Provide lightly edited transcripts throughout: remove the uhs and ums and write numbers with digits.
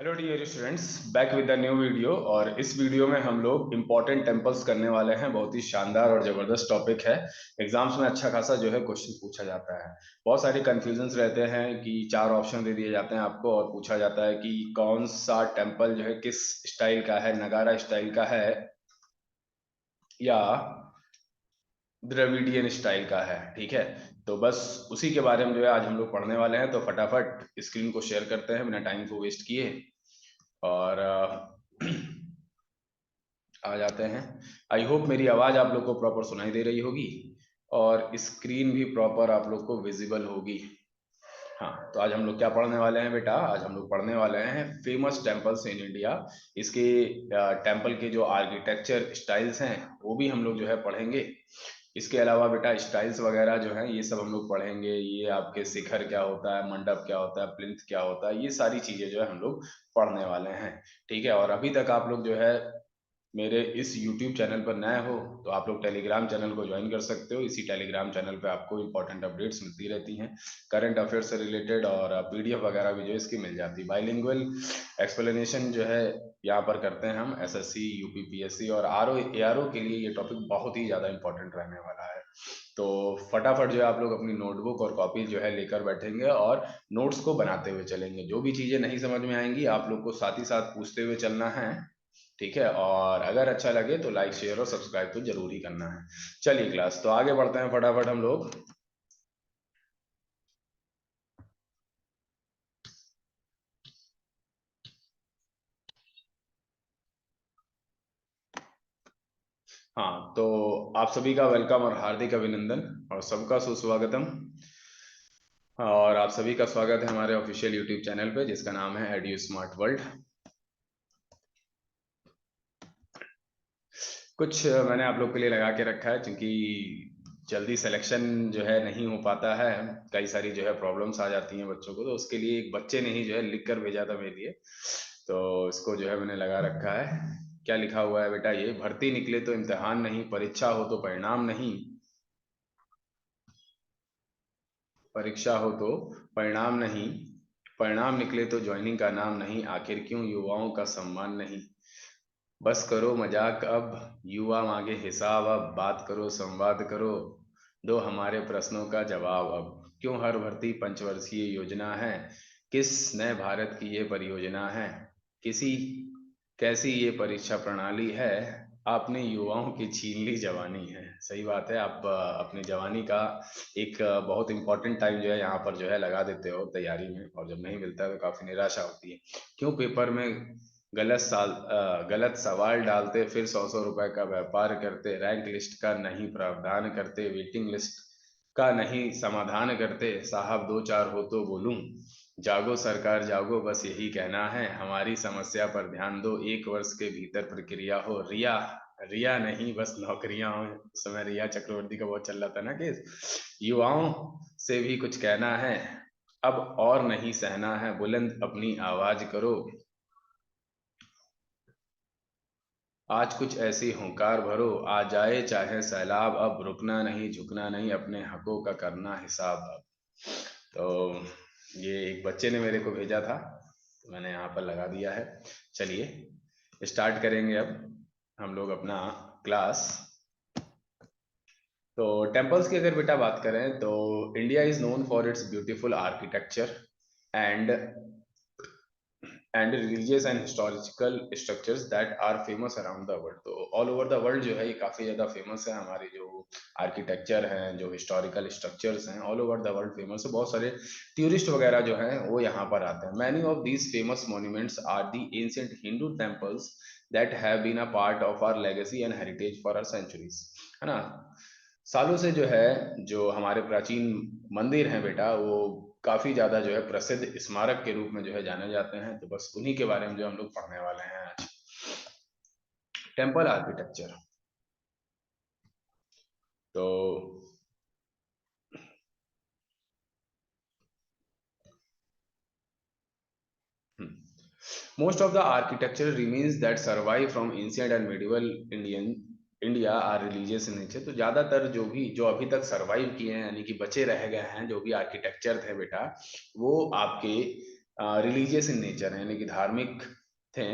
Hello dear students, back with the new video. और इस video में हम लोग इंपॉर्टेंट टेम्पल्स करने वाले हैं। बहुत ही शानदार और जबरदस्त टॉपिक है। एग्जाम्स में अच्छा खासा जो है क्वेश्चन पूछा जाता है। बहुत सारे कंफ्यूजन्स रहते हैं कि चार ऑप्शन दे दिए जाते हैं आपको और पूछा जाता है कि कौन सा टेम्पल जो है किस स्टाइल का है, नगारा स्टाइल का है या द्रविडियन स्टाइल का है। ठीक है, तो बस उसी के बारे में जो है आज हम लोग पढ़ने वाले हैं। तो फटाफट स्क्रीन को शेयर करते हैं बिना टाइम को वेस्ट किए और आ जाते हैं। आई होप मेरी आवाज़ आप लोग को प्रॉपर सुनाई दे रही होगी और स्क्रीन भी प्रॉपर आप लोग को विजिबल होगी। हाँ, तो आज हम लोग क्या पढ़ने वाले हैं बेटा? आज हम लोग पढ़ने वाले हैं फेमस टेम्पल्स इन इंडिया। इसके टेम्पल के जो आर्किटेक्चर स्टाइल्स हैं वो भी हम लोग जो है पढ़ेंगे। इसके अलावा बेटा स्टाइल्स वगैरह जो है ये सब हम लोग पढ़ेंगे। ये आपके शिखर क्या होता है, मंडप क्या होता है, प्लिंथ क्या होता है, ये सारी चीजें जो है हम लोग पढ़ने वाले हैं। ठीक है, और अभी तक आप लोग जो है मेरे इस YouTube चैनल पर नए हो तो आप लोग टेलीग्राम चैनल को ज्वाइन कर सकते हो। इसी टेलीग्राम चैनल पे आपको इंपॉर्टेंट अपडेट्स मिलती रहती हैं करंट अफेयर से रिलेटेड, और PDF वगैरह भी जो इसकी मिल जाती है। बाइलिंगुअल एक्सप्लेनेशन जो है यहाँ पर करते हैं हम। SSC, UPPSC और RO ARO के लिए ये टॉपिक बहुत ही ज़्यादा इंपॉर्टेंट रहने वाला है। तो फटाफट जो है आप लोग अपनी नोटबुक और कॉपी जो है लेकर बैठेंगे और नोट्स को बनाते हुए चलेंगे। जो भी चीज़ें नहीं समझ में आएंगी आप लोग को साथ ही साथ पूछते हुए चलना है। ठीक है, और अगर अच्छा लगे तो लाइक शेयर और सब्सक्राइब तो जरूर ही करना है। चलिए क्लास, तो आगे बढ़ते हैं फटाफट हम लोग। हाँ, तो आप सभी का वेलकम और हार्दिक अभिनंदन और सबका सुस्वागतम। और आप सभी का स्वागत है हमारे ऑफिशियल यूट्यूब चैनल पे जिसका नाम है एड्यू स्मार्ट वर्ल्ड। कुछ मैंने आप लोग के लिए लगा के रखा है क्योंकि जल्दी सिलेक्शन जो है नहीं हो पाता है। कई सारी जो है प्रॉब्लम्स आ जाती हैं बच्चों को, तो उसके लिए एक बच्चे ने ही जो है लिख कर भेजा था मेरे लिए, तो इसको जो है मैंने लगा रखा है। क्या लिखा हुआ है बेटा? ये भर्ती निकले तो इम्तिहान नहीं, परीक्षा हो तो परिणाम नहीं, परीक्षा हो तो परिणाम नहीं, परिणाम निकले तो ज्वाइनिंग का नाम नहीं, आखिर क्यों युवाओं का सम्मान नहीं। बस करो मजाक अब, युवा मांगे हिसाब अब, बात करो संवाद करो, दो हमारे प्रश्नों का जवाब अब। क्यों हर भर्ती पंचवर्षीय योजना है, किस नए भारत की ये परियोजना है, किसी कैसी ये परीक्षा प्रणाली है, आपने युवाओं की छीन ली जवानी है। सही बात है, आप अपनी जवानी का एक बहुत इंपॉर्टेंट टाइम जो है यहाँ पर जो है लगा देते हो तैयारी में, और जब नहीं मिलता है तो काफी निराशा होती है। क्यों पेपर में गलत सवाल डालते, फिर 100-100 रुपए का व्यापार करते, रैंक लिस्ट का नहीं प्रावधान करते, वेटिंग लिस्ट का नहीं समाधान करते, साहब दो चार हो तो बोलूं, जागो सरकार जागो बस यही कहना है, हमारी समस्या पर ध्यान दो, 1 वर्ष के भीतर प्रक्रिया हो, रिया रिया नहीं बस नौकरियां हो। उस समय रिया चक्रवर्ती का बहुत चल रहा था ना केस। युवाओं से भी कुछ कहना है, अब और नहीं सहना है, बुलंद अपनी आवाज करो, आज कुछ ऐसी हुंकार भरो, आ जाए चाहे सैलाब, अब रुकना नहीं झुकना नहीं, अपने हकों का करना हिसाब अब। तो ये एक बच्चे ने मेरे को भेजा था, तो मैंने यहाँ पर लगा दिया है। चलिए स्टार्ट करेंगे अब हम लोग अपना क्लास। तो टेम्पल्स की अगर बेटा बात करें तो India is known for its beautiful architecture and and religious and historical structures that are famous around the world. तो ऑल ओवर द वर्ल्ड जो है ये काफ़ी ज़्यादा फेमस है। हमारे जो आर्किटेक्चर हैं, जो हिस्टोरिकल स्ट्रक्चर्स हैं, all over the world famous है। बहुत सारे टूरिस्ट वगैरह जो हैं वो यहाँ पर आते हैं। Many of these famous monuments are the ancient Hindu temples that have been a part of our legacy and heritage for our centuries. है ना? सालों से जो है, जो हमारे प्राचीन मंदिर हैं बेटा, वो काफी ज्यादा जो है प्रसिद्ध स्मारक के रूप में जो है जाने जाते हैं। तो बस उन्हीं के बारे में जो हम लोग पढ़ने वाले हैं आज। Temple architecture. तो most of the architecture remains that survive from ancient and medieval Indian India are religious in nature. तो ज्यादातर जो अभी तक सरवाइव किए हैं, यानी कि बचे रह गए हैं, जो भी आर्किटेक्चर थे बेटा, वो आपके रिलीजियस इन नेचर है, यानी कि धार्मिक थे।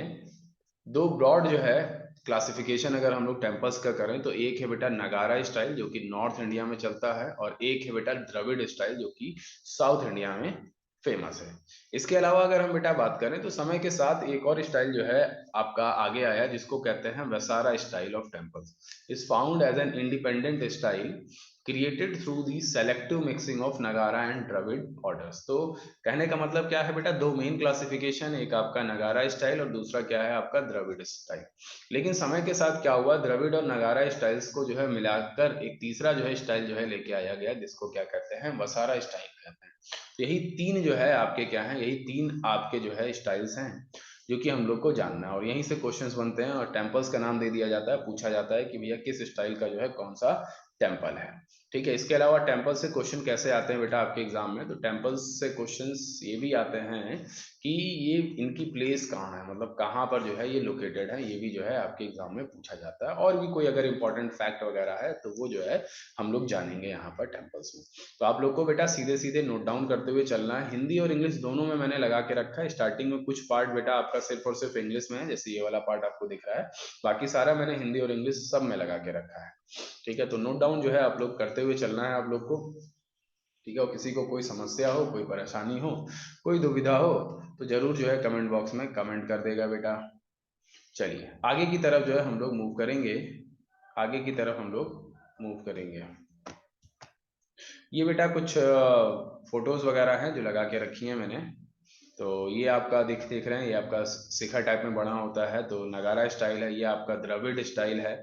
दो ब्रॉड जो है क्लासिफिकेशन अगर हम लोग टेम्पल्स का करें तो एक है बेटा नगारा स्टाइल जो कि नॉर्थ इंडिया में चलता है, और एक है बेटा द्रविड़ स्टाइल जो कि साउथ इंडिया में फेमस है। इसके अलावा अगर हम बेटा बात करें तो समय के साथ एक और स्टाइल जो है आपका आगे आया जिसको कहते हैं Vesara style of temples, is found as an independent style created through the selective mixing of Nagara and Dravida orders. तो कहने का मतलब क्या है बेटा, दो मेन क्लासिफिकेशन, एक आपका नगारा स्टाइल और दूसरा क्या है आपका द्रविड़ स्टाइल। लेकिन समय के साथ क्या हुआ, द्रविड़ और नगारा स्टाइल्स को जो है मिलाकर एक तीसरा जो है स्टाइल जो है लेके आया गया जिसको क्या कहते हैं वसारा स्टाइल कहते हैं। तो यही तीन जो है आपके क्या है, यही तीन आपके जो है स्टाइल्स हैं जो कि हम लोग को जानना है, और यहीं से क्वेश्चंस बनते हैं और टेम्पल्स का नाम दे दिया जाता है, पूछा जाता है कि भैया किस स्टाइल का जो है कौन सा टेम्पल है। ठीक है, इसके अलावा टेम्पल से क्वेश्चन कैसे आते हैं बेटा आपके एग्जाम में, तो टेम्पल्स से क्वेश्चंस ये भी आते हैं कि ये इनकी प्लेस कहाँ है, मतलब कहाँ पर जो है ये लोकेटेड है, ये भी जो है आपके एग्जाम में पूछा जाता है। और भी कोई अगर इंपॉर्टेंट फैक्ट वगैरह है तो वो जो है हम लोग जानेंगे यहाँ पर टेम्पल्स में। तो आप लोग को बेटा सीधे सीधे नोट डाउन करते हुए चलना है। हिंदी और इंग्लिश दोनों में मैंने लगा के रखा है। स्टार्टिंग में कुछ पार्ट बेटा आपका सिर्फ और सिर्फ इंग्लिश में है, जैसे ये वाला पार्ट आपको दिख रहा है, बाकी सारा मैंने हिंदी और इंग्लिश सब में लगा के रखा है। ठीक है, तो नोट डाउन जो है आप लोग करते हुए चलना है आप लोग को। ठीक है, और किसी को कोई समस्या हो, कोई परेशानी हो, कोई दुविधा हो तो जरूर जो है कमेंट बॉक्स में कमेंट कर देगा बेटा। चलिए आगे की तरफ जो है हम लोग मूव करेंगे, आगे की तरफ हम लोग मूव करेंगे। ये बेटा कुछ फोटोज वगैरह हैं जो लगा के रखी हैं मैंने। तो ये आपका देख रहे हैं, ये आपका शिखर टाइप में बना होता है, तो नगारा स्टाइल है। ये आपका द्रविड़ स्टाइल है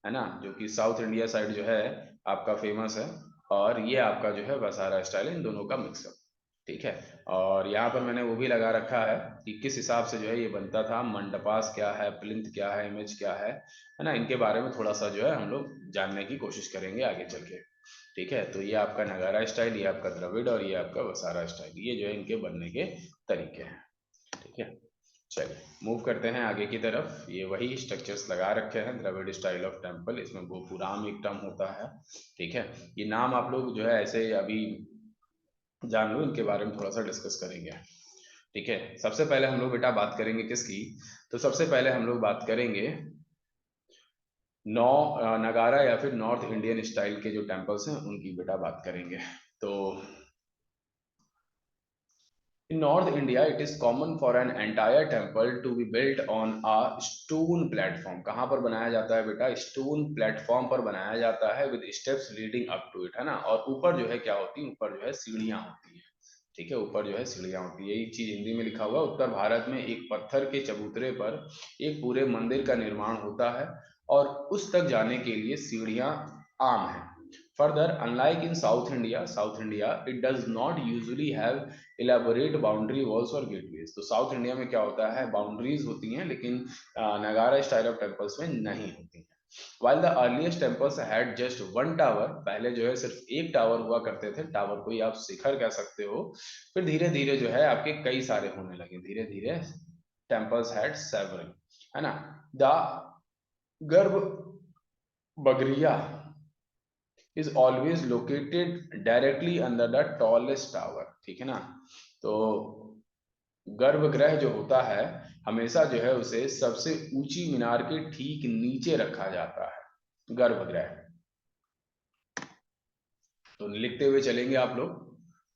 ना, जो कि साउथ इंडिया साइड जो है आपका फेमस है। और ये आपका जो है वसारा स्टाइल है, इन दोनों का मिक्सअप। ठीक है, और यहाँ पर मैंने वो भी लगा रखा है कि किस हिसाब से जो है ये बनता था, मंडपास क्या है, प्लिंथ क्या है, इमेज क्या है ना, इनके बारे में थोड़ा सा जो है हम लोग जानने की कोशिश करेंगे आगे चल के। ठीक है, तो ये आपका नगारा स्टाइल, ये आपका द्रविड़ और ये आपका वसारा स्टाइल, ये जो है इनके बनने के तरीके हैं। ठीक है, चलिए मूव करते हैं आगे की तरफ। ये वही स्ट्रक्चर्स लगा रखे हैं, द्रविड़ स्टाइल ऑफ टेम्पल, इसमें गोपुराम एक टर्म होता है। ठीक है, ये नाम आप लोग जो है ऐसे अभी जान लो, इनके बारे में थोड़ा सा डिस्कस करेंगे। ठीक है, सबसे पहले हम लोग बेटा बात करेंगे किसकी, तो सबसे पहले हम लोग बात करेंगे नगारा या फिर नॉर्थ इंडियन स्टाइल के जो टेम्पल्स हैं उनकी बेटा बात करेंगे। तो in North India, it is common for an entire temple to be built on a stone platform. कहाँ पर बनाया जाता है बेटा, स्टोन प्लेटफॉर्म पर बनाया जाता है with steps leading up to it, है ना। और ऊपर जो है क्या होती है, ऊपर जो है सीढ़ियाँ होती है। ठीक है, ऊपर जो है सीढ़ियाँ होती है, यही चीज हिंदी में लिखा हुआ है। उत्तर भारत में एक पत्थर के चबूतरे पर एक पूरे मंदिर का निर्माण होता है और उस तक जाने के लिए सीढ़ियाँ आम है। Further, unlike in South India, it does not usually have elaborate boundary walls और गेटवेज। तो साउथ इंडिया में क्या होता है, बाउंड्रीज होती हैं, लेकिन नगारा स्टाइल ऑफ टेम्पल्स में नहीं होती हैं। While the earliest temples had just one tower, पहले जो है सिर्फ एक टावर हुआ करते थे, टावर को ही आप शिखर कह सकते हो। फिर धीरे धीरे जो है आपके कई सारे होने लगे, धीरे धीरे टेम्पल्स हैड सेवरल, है ना। द गर्भ Bagaria is always located directly under the tallest tower। ठीक है ना, तो गर्भगृह जो होता है हमेशा जो है उसे सबसे ऊंची मीनार के ठीक नीचे रखा जाता है, गर्भगृह। तो लिखते हुए चलेंगे आप लोग।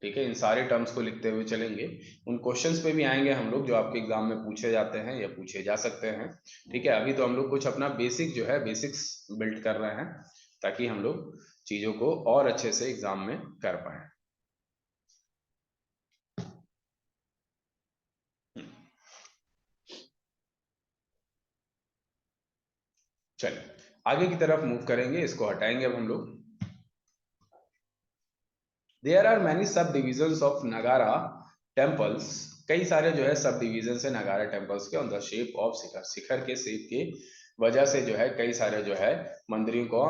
ठीक है, इन सारे टर्म्स को लिखते हुए चलेंगे। उन क्वेश्चंस पे भी आएंगे हम लोग जो आपके एग्जाम में पूछे जाते हैं या पूछे जा सकते हैं। ठीक है, अभी तो हम लोग कुछ अपना बेसिक जो है बेसिक्स बिल्ड कर रहे हैं ताकि हम लोग चीजों को और अच्छे से एग्जाम में कर पाए। चलिए आगे की तरफ मूव करेंगे, इसको हटाएंगे अब हम लोग। देयर आर मैनी सब डिविजन्स ऑफ नगारा टेम्पल्स, कई सारे जो है सब डिविजन है नगारा टेम्पल्स के ऑन द शेप ऑफ शिखर, शिखर के शेप के वजह से जो है कई सारे जो है मंदिरों को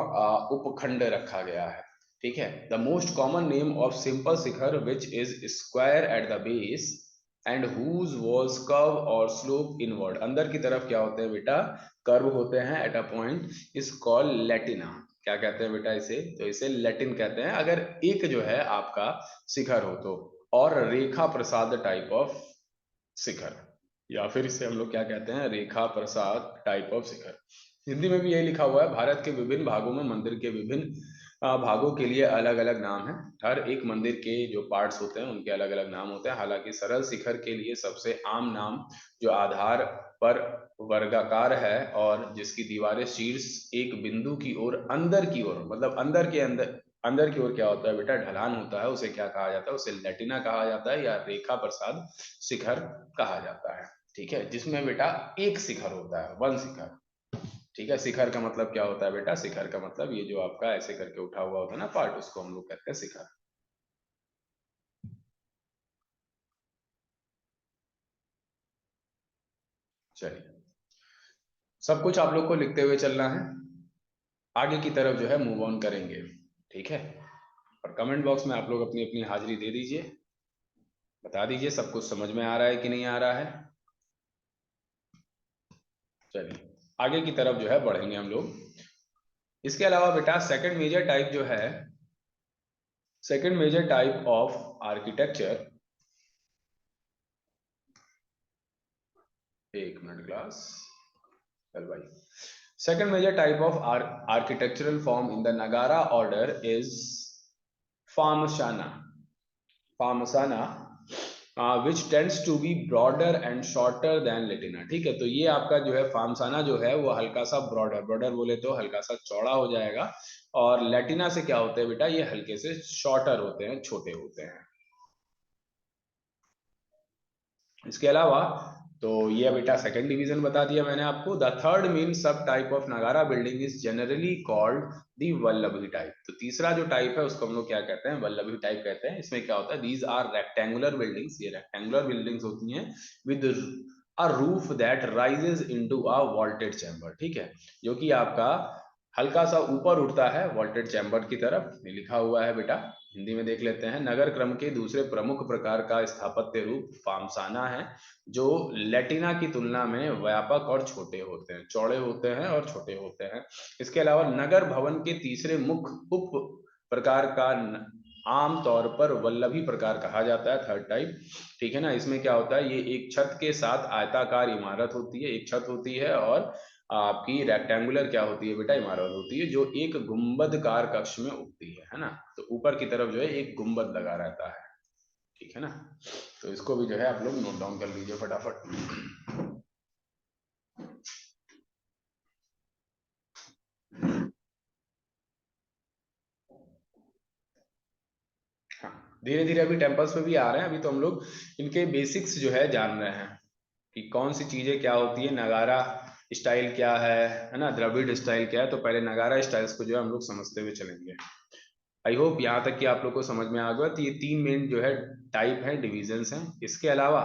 उपखंड रखा गया है। ठीक है, the most common name of simple shikhara which is square at the base and whose walls curve और स्लोप इनवर्ड, अंदर की तरफ क्या होते हैं बेटा, कर्व होते हैं at a point, is called Latina. क्या कहते हैं बेटा इसे, तो इसे लैटिन कहते हैं अगर एक जो है आपका शिखर हो तो, और रेखा प्रसाद टाइप ऑफ शिखर, या फिर इसे हम लोग क्या कहते हैं, रेखा प्रसाद टाइप ऑफ शिखर। हिंदी में भी यही लिखा हुआ है, भारत के विभिन्न भागों में मंदिर के विभिन्न भागों के लिए अलग अलग नाम है। हर एक मंदिर के जो पार्ट्स होते हैं उनके अलग अलग नाम होते हैं। हालांकि सरल शिखर के लिए सबसे आम नाम जो आधार पर वर्गाकार है और जिसकी दीवारें शीर्ष एक बिंदु की ओर अंदर की ओर, मतलब अंदर के अंदर, अंदर की ओर क्या होता है बेटा, ढलान होता है, उसे क्या कहा जाता है, उसे लैटिना कहा जाता है या रेखा प्रसाद शिखर कहा जाता है। ठीक है, जिसमें बेटा एक शिखर होता है, वन शिखर। ठीक है, शिखर का मतलब क्या होता है बेटा, शिखर का मतलब ये जो आपका ऐसे करके उठा हुआ होता है ना पार्ट, उसको हम लोग कहते हैं शिखर। चलिए, सब कुछ आप लोग को लिखते हुए चलना है, आगे की तरफ जो है मूव ऑन करेंगे। ठीक है, और कमेंट बॉक्स में आप लोग अपनी अपनी हाजिरी दे दीजिए, बता दीजिए सब कुछ समझ में आ रहा है कि नहीं आ रहा है। चलिए, आगे की तरफ जो है बढ़ेंगे हम लोग। इसके अलावा बेटा सेकंड मेजर टाइप जो है, second major type of architecture, एक मिनट क्लास, चल भाई। Second major type of architectural form in the Nagara order is Famsana. Famsana, which tends to be broader and shorter than Latina. ठीक है, तो ये आपका जो है फार्मसाना जो है वो हल्का सा ब्रॉडर, ब्रॉडर बोले तो हल्का सा चौड़ा हो जाएगा, और लेटिना से क्या होते हैं बेटा, ये हल्के से शॉर्टर होते हैं, छोटे होते हैं। इसके अलावा तो ये बेटा सेकंड डिवीजन बता दिया मैंने आपको। द थर्ड मेन सब टाइप ऑफ नगारा building is generally called the Vallabhi type. तो तीसरा जो टाइप है उसको हम लोग क्या कहते हैं, वल्लभी टाइप कहते हैं। इसमें क्या होता है, दीज आर रेक्टेंगुलर बिल्डिंग्स, ये रेक्टेंगुलर बिल्डिंग्स होती हैं with a roof that rises into a vaulted chamber. ठीक है, जो कि आपका हल्का सा ऊपर उठता है वॉल्टेड चैम्बर की तरफ, ये लिखा हुआ है बेटा। हिंदी में देख लेते हैं। नगर क्रम के दूसरे प्रमुख प्रकार का स्थापत्य रूप फामसाना है, जो लेटिना की तुलना में व्यापक और छोटे होते हैं, चौड़े होते हैं और छोटे होते हैं। इसके अलावा नगर भवन के तीसरे मुख्य उप प्रकार का आम तौर पर वल्लभी प्रकार कहा जाता है, थर्ड टाइप। ठीक है ना, इसमें क्या होता है, ये एक छत के साथ आयताकार इमारत होती है, एक छत होती है, और आपकी रेक्टेंगुलर क्या होती है बेटा, इमारत होती है, जो एक गुंबदकार कक्ष में उगती है ना। तो ऊपर की तरफ जो है एक गुंबद लगा रहता है। ठीक है ना, तो इसको भी जो है आप लोग नोट डाउन कर लीजिए फटाफट। हाँ, धीरे धीरे अभी टेम्पल्स पे भी आ रहे हैं, अभी तो हम लोग इनके बेसिक्स जो है जान रहे हैं कि कौन सी चीजें क्या होती है, नगारा स्टाइल क्या है ना, द्रविड़ स्टाइल क्या है। तो पहले नगारा स्टाइल्स को जो है हम लोग समझते हुए चलेंगे। आई होप यहाँ तक कि आप लोग को समझ में आ गया। तो ये तीन मेन जो है टाइप है, डिविजन्स हैं। इसके अलावा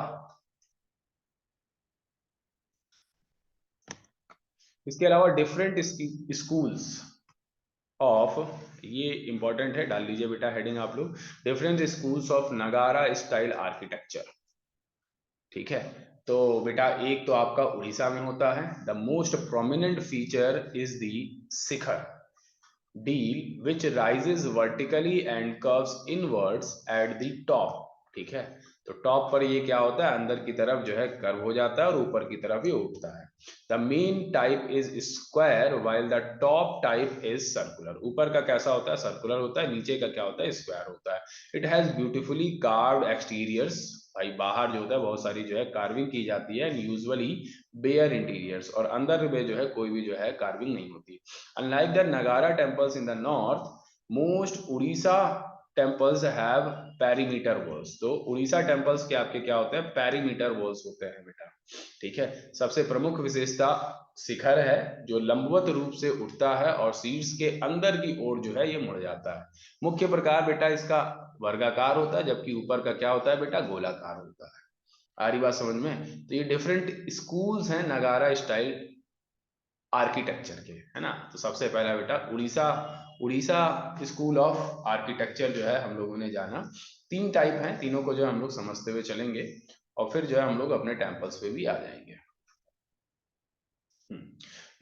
डिफरेंट स्कूल्स ऑफ, ये इंपॉर्टेंट है, डाल लीजिए बेटा हेडिंग आप लोग, डिफरेंट स्कूल्स ऑफ नगारा स्टाइल आर्किटेक्चर। ठीक है, तो बेटा एक तो आपका उड़ीसा में होता है। The most prominent feature is the Shikhar deal which rises vertically and curves inwards at the top. ठीक है, तो टॉप पर ये क्या होता है, अंदर की तरफ जो है कर्व हो जाता है और ऊपर की तरफ ये उठता है। The main type is square while the top type is circular. ऊपर का कैसा होता है, सर्कुलर होता है, नीचे का क्या होता है, स्क्वायर होता है। It has beautifully carved exteriors, भाई बाहर जो होता है बहुत सारी जो है कार्विंग की जाती है, एंड यूजुअली बेयर इंटीरियर्स, और अंदर में जो है कोई भी जो है कार्विंग नहीं होती। Unlike the Nagara temples in the north, most Odisha temples have perimeter walls। तो उड़ीसा टेम्पल्स के आपके क्या होते हैं, पेरीमीटर वॉल्स होते हैं बेटा। ठीक है, सबसे प्रमुख विशेषता शिखर है, जो लंबवत रूप से उठता है और शीर्ष के अंदर की ओर जो है ये मुड़ जाता है। मुख्य प्रकार बेटा इसका वर्गाकार होता है, जबकि ऊपर का क्या होता है बेटा, गोलाकार होता है। आ रही बात समझ में। तो ये डिफरेंट स्कूल्स हैं नगारा स्टाइल आर्किटेक्चर के, है ना। तो सबसे पहला बेटा Orissa, Orissa school of architecture जो है हम लोगों ने जाना। तीन टाइप हैं, तीनों को जो हम लोग समझते हुए चलेंगे, और फिर जो है हम लोग अपने टेम्पल्स पे भी आ जाएंगे।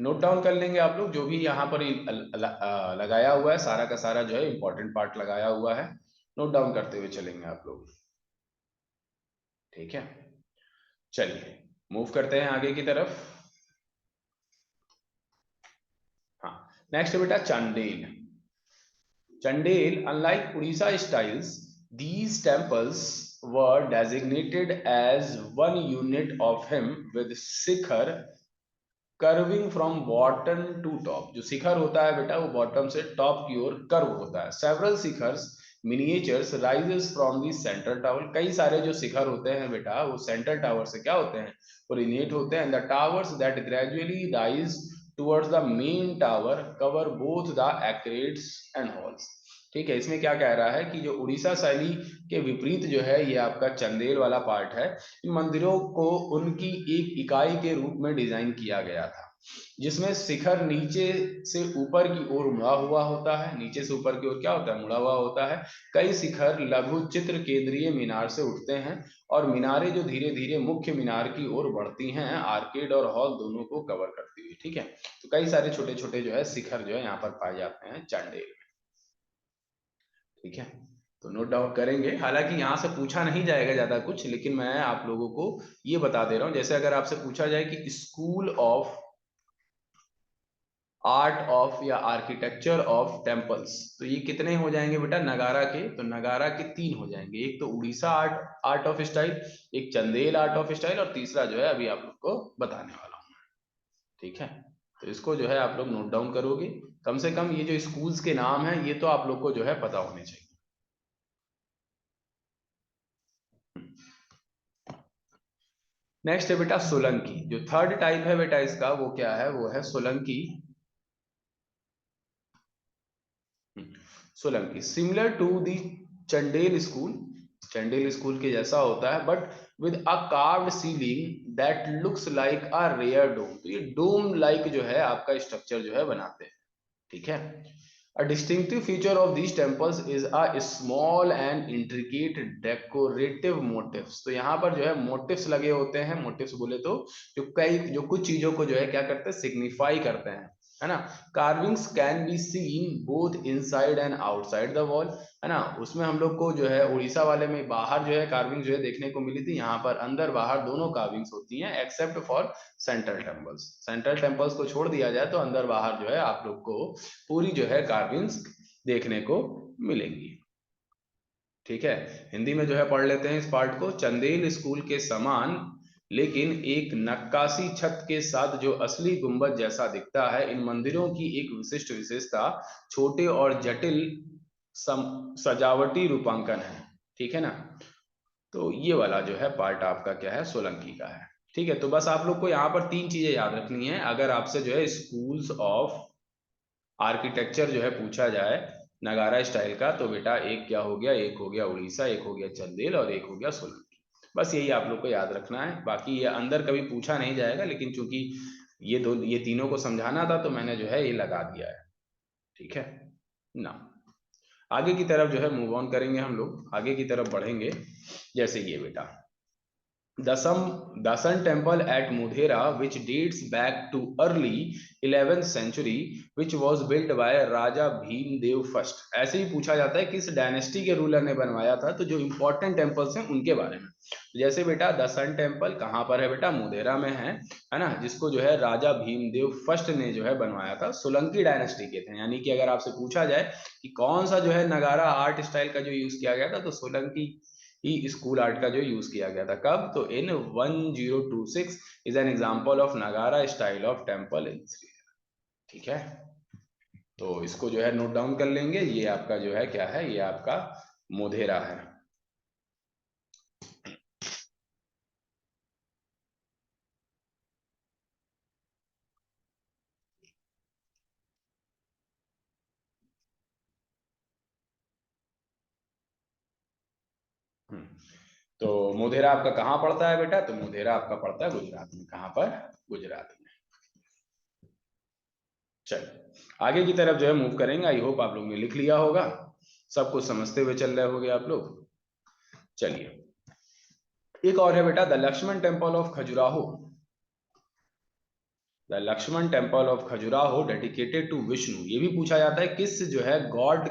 नोट डाउन कर लेंगे आप लोग, जो भी यहाँ पर लगाया हुआ है सारा का सारा जो है इंपॉर्टेंट पार्ट लगाया हुआ है, नोट डाउन करते हुए चलेंगे आप लोग। ठीक है, चलिए मूव करते हैं आगे की तरफ। हाँ, नेक्स्ट बेटा Chandel. Chandel, unlike Odisha styles, these temples were designated as one unit of hymn with shikhara curving from bottom to top. जो शिखर होता है बेटा वो बॉटम से टॉप की ओर कर्व होता है। Several shikhars miniatures rises from the central tower. कई सारे जो शिखर होते हैं बेटा वो सेंट्रल टावर से क्या होते हैं, ओरिजिनेट होते हैं। The towers that gradually rise towards the main tower cover both the acrets and halls. ठीक है, इसमें क्या कह रहा है कि जो उड़ीसा शैली के विपरीत जो है ये आपका चंदेल वाला पार्ट है, इन मंदिरों को उनकी एक इकाई के रूप में डिजाइन किया गया था, जिसमें शिखर नीचे से ऊपर की ओर मुड़ा हुआ होता है। नीचे से ऊपर की ओर क्या होता है, मुड़ा हुआ होता है। कई शिखर लघु चित्र केंद्रीय मीनार से उठते हैं और मीनारें जो धीरे धीरे मुख्य मीनार की ओर बढ़ती हैं, आर्केड और हॉल दोनों को कवर करती हुई। ठीक है, तो कई सारे छोटे छोटे जो है शिखर जो है यहाँ पर पाए जाते हैं चंडेल में। ठीक है, तो नोट डाउन करेंगे। हालांकि यहाँ से पूछा नहीं जाएगा ज्यादा कुछ, लेकिन मैं आप लोगों को ये बता दे रहा हूँ। जैसे अगर आपसे पूछा जाए कि स्कूल ऑफ आर्ट ऑफ या आर्किटेक्चर ऑफ टेम्पल्स, तो ये कितने हो जाएंगे बेटा नगारा के, तो नगारा के 3 हो जाएंगे। एक तो उड़ीसा आर्ट ऑफ स्टाइल, एक चंदेल आर्ट ऑफ स्टाइल, और तीसरा जो है अभी आप लोग को बताने वाला हूँ। ठीक है, तो इसको जो है आप लोग नोट डाउन करोगे। कम से कम ये जो स्कूल्स के नाम है ये तो आप लोग को जो है पता होने चाहिए। नेक्स्ट है बेटा सोलंकी। जो थर्ड टाइप है बेटा इसका वो क्या है, वो है Solanki. Solanki similar to the Chandel school, Chandel school के जैसा होता है, but with a carved ceiling that looks like a rare dome. तो ये डोम लाइक जो है आपका स्ट्रक्चर जो है बनाते हैं। ठीक है, a distinctive feature of these temples is a small and intricate decorative motifs। तो यहाँ पर जो है मोटिव्स लगे होते हैं। मोटिव्स बोले तो जो कुछ चीजों को जो है क्या करते हैं, सिग्निफाई करते हैं, है ना। Carvings can be seen both inside and outside the wall, है ना। उसमें हम लोग को जो है उड़ीसा वाले में बाहर जो है कार्विंग जो है देखने को मिली थी, यहाँ पर अंदर बाहर दोनों कार्विंग्स होती हैं, except for central temples. Central temples को छोड़ दिया जाए तो अंदर बाहर जो है आप लोग को पूरी जो है कार्विंग्स देखने को मिलेंगी। ठीक है, हिंदी में जो है पढ़ लेते हैं इस पार्ट को। चंदेल स्कूल के समान लेकिन एक नक्काशी छत के साथ जो असली गुंबद जैसा दिखता है, इन मंदिरों की एक विशिष्ट विशेषता छोटे और जटिल सजावटी रूपांकन है। ठीक है ना, तो ये वाला जो है पार्ट आपका क्या है, सोलंकी का है। ठीक है, तो बस आप लोग को यहाँ पर 3 चीजें याद रखनी है। अगर आपसे जो है स्कूल्स ऑफ आर्किटेक्चर जो है पूछा जाए नगारा स्टाइल का, तो बेटा एक क्या हो गया, एक हो गया उड़ीसा, एक हो गया चंदेल और एक हो गया सोलंकी। बस यही आप लोग को याद रखना है। बाकी ये अंदर कभी पूछा नहीं जाएगा, लेकिन चूंकि ये तीनों को समझाना था तो मैंने जो है ये लगा दिया है। ठीक है ना, आगे की तरफ जो है मूव ऑन करेंगे, हम लोग आगे की तरफ बढ़ेंगे। जैसे ये बेटा Dasan temple at Mudhera, which dates back to early 11th century, which was built by Raja Bhimdev first। ऐसे ही पूछा जाता है किस डायनेस्टी के रूलर ने बनवाया था, तो जो इंपॉर्टेंट टेम्पल्स हैं उनके बारे में। जैसे बेटा दसन टेम्पल कहाँ पर है बेटा, मुधेरा में है ना, जिसको जो है राजा भीमदेव फर्स्ट ने जो है बनवाया था। सोलंकी डायनेस्टी के थे। यानी कि अगर आपसे पूछा जाए कि कौन सा जो है नगारा आर्ट स्टाइल का जो यूज किया गया था, तो सोलंकी ही स्कूल आर्ट का जो यूज किया गया था। कब, तो इन 1026 इज एन एग्जांपल ऑफ नगारा style of temple in Srinagar. ठीक है, तो इसको जो है नोट डाउन कर लेंगे। ये आपका जो है क्या है, ये आपका मोधेरा है। तो मोधेरा आपका कहाँ पड़ता है बेटा, तो मोधेरा आपका पड़ता है गुजरात में। कहाँ पर, गुजरात में। चलिए आगे की तरफ जो है मूव करेंगे। आई होप आप लोग ने लिख लिया होगा, सब कुछ समझते हुए चल रहे होगे आप लोग। चलिए एक और है बेटा the Lakshman temple of Khajuraho. The Lakshman temple of Khajuraho dedicated to Vishnu. ये भी पूछा जाता है किस जो है गॉड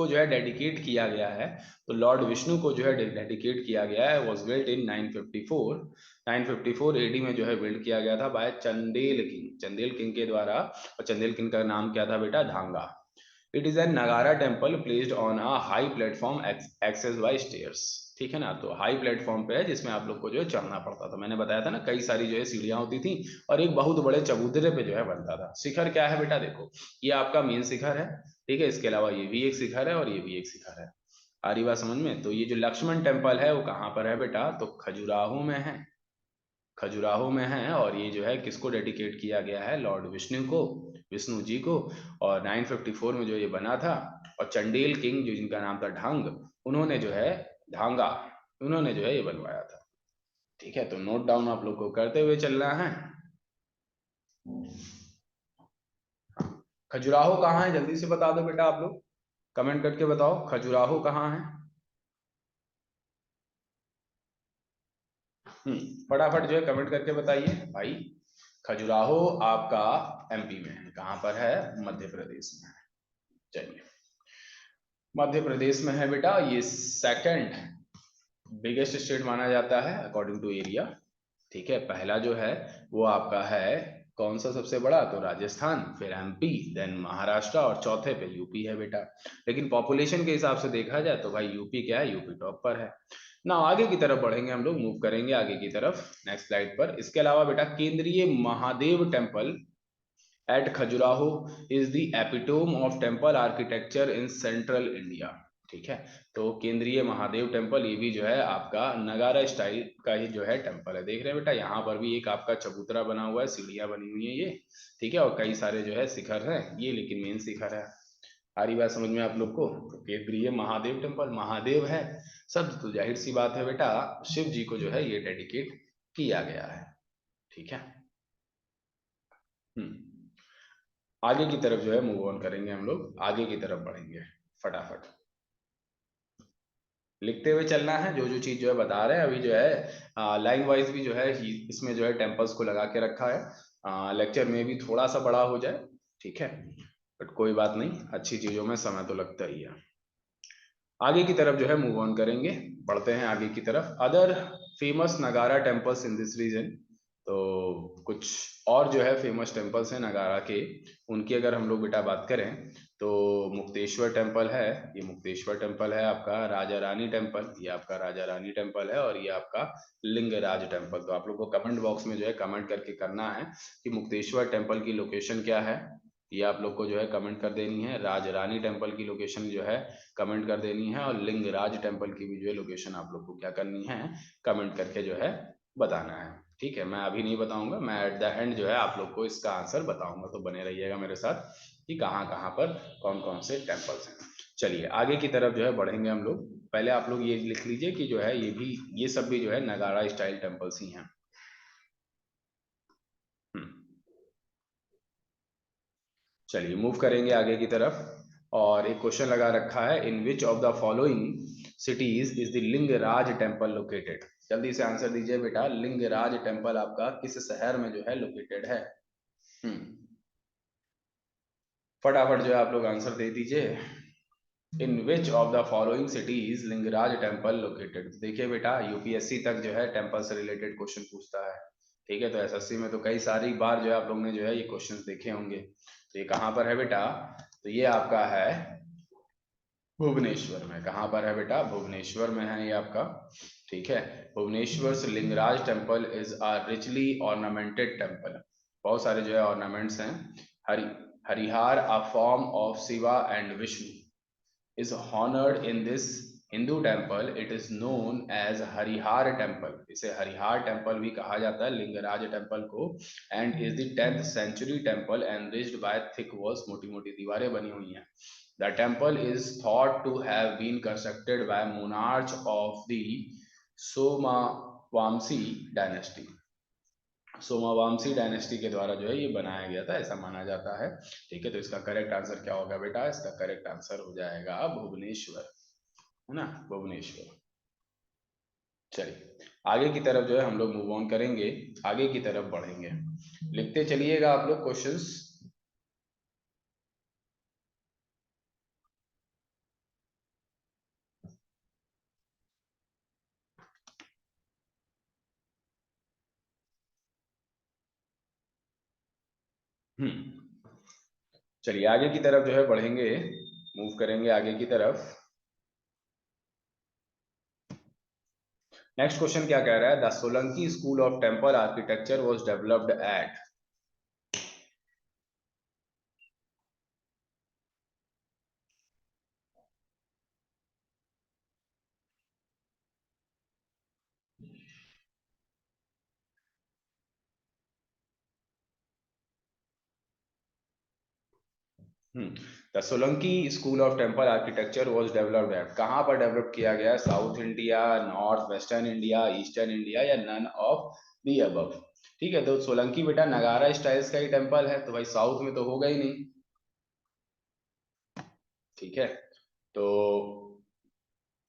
को जो है डेडिकेट किया गया है, तो लॉर्ड विष्णु को जो है डेडिकेट किया गया है, वॉज बिल्ट इन 954 एडी में जो है बिल्ड किया गया था बाय चंदेल किंग के द्वारा। और चंदेल किंग का नाम क्या था बेटा? Dhanga. It is an Nagara temple placed on a high platform access by stairs. ठीक है ना, तो हाई प्लेटफॉर्म पे है जिसमें आप लोग को जो है चढ़ना पड़ता था। मैंने बताया था ना, कई सारी जो है सीढ़ियां होती थी और एक बहुत बड़े चबूतरे पे जो है बनता था। शिखर क्या है बेटा? देखो, ये आपका मेन शिखर है, ठीक है। इसके अलावा ये भी एक शिखर है और ये भी एक शिखर है। आ रही बात समझ में? तो ये जो लक्ष्मण टेम्पल है वो कहाँ पर है बेटा? तो खजुराहो में है, खजुराहो में है। और ये जो है किसको डेडिकेट किया गया है? लॉर्ड विष्णु को, विष्णु जी को। और 954 में जो ये बना था। और चंडेल किंग जो जिनका नाम था ढंग, उन्होंने जो है धांगा, उन्होंने जो है ये बनवाया था। ठीक है, तो नोट डाउन आप लोग को करते हुए चलना है। खजुराहो कहाँ है? जल्दी से बता दो बेटा आप लोग, कमेंट करके बताओ खजुराहो कहाँ है। फटाफट जो है कमेंट करके बताइए भाई। खजुराहो आपका एमपी में है। कहाँ पर है? मध्य प्रदेश में है। चलिए, मध्य प्रदेश में है बेटा। ये सेकंड बिगेस्ट स्टेट माना जाता है अकॉर्डिंग टू एरिया। ठीक है, पहला जो है वो आपका है कौन सा सबसे बड़ा? तो राजस्थान, फिर एमपी, देन महाराष्ट्र और चौथे पे यूपी है बेटा। लेकिन पॉपुलेशन के हिसाब से देखा जाए तो भाई यूपी क्या है? यूपी टॉप पर है ना। आगे की तरफ बढ़ेंगे हम लोग, मूव करेंगे आगे की तरफ नेक्स्ट स्लाइड पर। इसके अलावा बेटा केंद्रीय Mahadev temple at Khajuraho is the epitome of temple architecture in central India. ठीक है, तो केंद्रीय महादेव टेम्पल ये भी जो है आपका नगारा स्टाइल का ही जो है टेम्पल है। देख रहे हैं बेटा, यहाँ पर भी एक आपका चबूतरा बना हुआ है, सीढ़ियां बनी हुई है ये। ठीक है, और कई सारे जो है शिखर हैं ये, लेकिन मेन शिखर है। आ रही बात समझ में आप लोग को? तो केंद्रीय महादेव टेम्पल, महादेव है शब्द तो जाहिर सी बात है बेटा शिव जी को जो है ये डेडिकेट किया गया है। ठीक है। हम्म आगे की तरफ जो है मूव ऑन करेंगे हम लोग, आगे की तरफ बढ़ेंगे। फटाफट लिखते हुए चलना है, जो जो चीज जो है बता रहे हैं अभी जो है लाइन वाइज भी जो है इसमें जो है टेम्पल्स को लगा के रखा है। लेक्चर में भी थोड़ा सा बड़ा हो जाए, ठीक है, बट कोई बात नहीं, अच्छी चीजों में समय तो लगता ही है। आगे की तरफ जो है मूव ऑन करेंगे, बढ़ते हैं आगे की तरफ। अदर फेमस नगारा टेम्पल्स इन दिस रीजन, तो कुछ और जो है फेमस टेम्पल्स हैं नगारा के, उनकी अगर हम लोग बेटा बात करें तो मुक्तेश्वर टेम्पल है। ये मुक्तेश्वर टेम्पल है आपका। राजा रानी टेम्पल, ये आपका राजा रानी टेम्पल है। और ये आपका लिंगराज टेम्पल। तो आप लोग को कमेंट बॉक्स में जो है कमेंट करके करना है कि मुक्तेश्वर टेम्पल की लोकेशन क्या है, ये आप लोग को जो है कमेंट कर देनी है। राजरानी टेम्पल की लोकेशन जो है कमेंट कर देनी है। और लिंगराज टेम्पल की भी जो है लोकेशन आप लोग को क्या करनी है? कमेंट करके जो है बताना है। ठीक है, मैं अभी नहीं बताऊंगा, मैं एट द एंड जो है आप लोग को इसका आंसर बताऊंगा, तो बने रहिएगा मेरे साथ कि कहाँ कहाँ पर कौन कौन से टेम्पल्स हैं। चलिए आगे की तरफ जो है बढ़ेंगे हम लोग। पहले आप लोग ये लिख लीजिए कि जो है ये सब भी जो है नगाड़ा स्टाइल टेम्पल्स ही हैं। हम्म चलिए मूव करेंगे आगे की तरफ। और एक क्वेश्चन लगा रखा है, in which of the following cities is the Lingaraj temple located? जल्दी से आंसर दीजिए बेटा, लिंगराज टेम्पल आपका किस शहर में जो है लोकेटेड है? हम्म फटाफट जो है आप लोग आंसर दे दीजिए। In which of the following cities Lingaraj temple located? देखिए बेटा, यूपीएससी तक जो है टेम्पल से रिलेटेड क्वेश्चन पूछता है। ठीक है, तो एसएससी में तो कई सारी बार जो है आप लोग ने जो है ये क्वेश्चन देखे होंगे। तो ये कहाँ पर है बेटा? तो ये आपका है भुवनेश्वर में। कहाँ पर है बेटा? भुवनेश्वर में है ये आपका। ठीक है, Bhubaneswar Lingaraj temple is a richly ornamented temple. बहुत सारे जो है ऑर्नामेंट्स हैं। Hari Harihara a form of Shiva and Vishnu is honored in this Hindu temple. It is known as Harihara temple. इसे हरिहार टेम्पल भी कहा जाता है लिंगराज टेम्पल को। And is the 10th century temple enriched by thick walls, मोटी मोटी दीवारें बनी हुई हैं। The temple is thought to have been constructed by monarch of the Somavamsi dynasty. Somavamsi dynasty के द्वारा जो है ये बनाया गया था, ऐसा माना जाता है। ठीक है, तो इसका करेक्ट आंसर क्या होगा बेटा? इसका करेक्ट आंसर हो जाएगा भुवनेश्वर, है ना, भुवनेश्वर। चलिए आगे की तरफ जो है हम लोग मूव ऑन करेंगे, आगे की तरफ बढ़ेंगे। लिखते चलिएगा आप लोग क्वेश्चंस। चलिए आगे की तरफ जो है बढ़ेंगे, मूव करेंगे आगे की तरफ। नेक्स्ट क्वेश्चन क्या कह रहा है, the Solanki school of temple architecture was developed eight. The Solanki school of temple architecture was developed eight, कहाँ पर डेवलप किया गया, south India, north western India, eastern India, या नन ऑफ दी अबव। ठीक है, तो सोलंकी बेटा नगारा स्टाइल्स का ही टेम्पल है, तो भाई साउथ में तो होगा ही नहीं। ठीक है, तो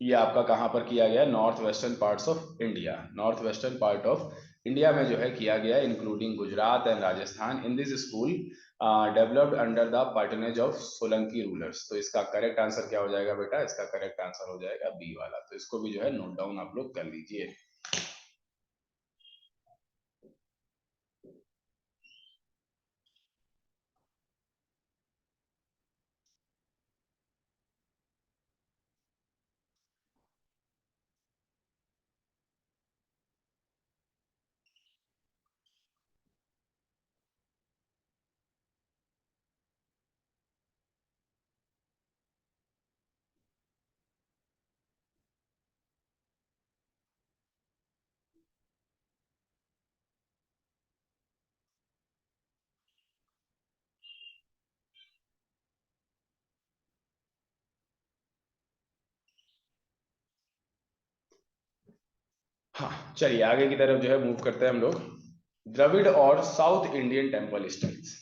ये आपका कहाँ पर किया गया, north western parts of India, north western part of India में जो है किया गया, including Gujarat and Rajasthan. In this school developed under the patronage of Solanki rulers. तो इसका करेक्ट आंसर क्या हो जाएगा बेटा, इसका करेक्ट आंसर हो जाएगा बी वाला। तो इसको भी जो है नोट डाउन आप लोग कर लीजिए। हाँ चलिए आगे की तरफ जो है मूव करते हैं हम लोग, द्रविड़ और साउथ इंडियन टेम्पल स्टाइल्स।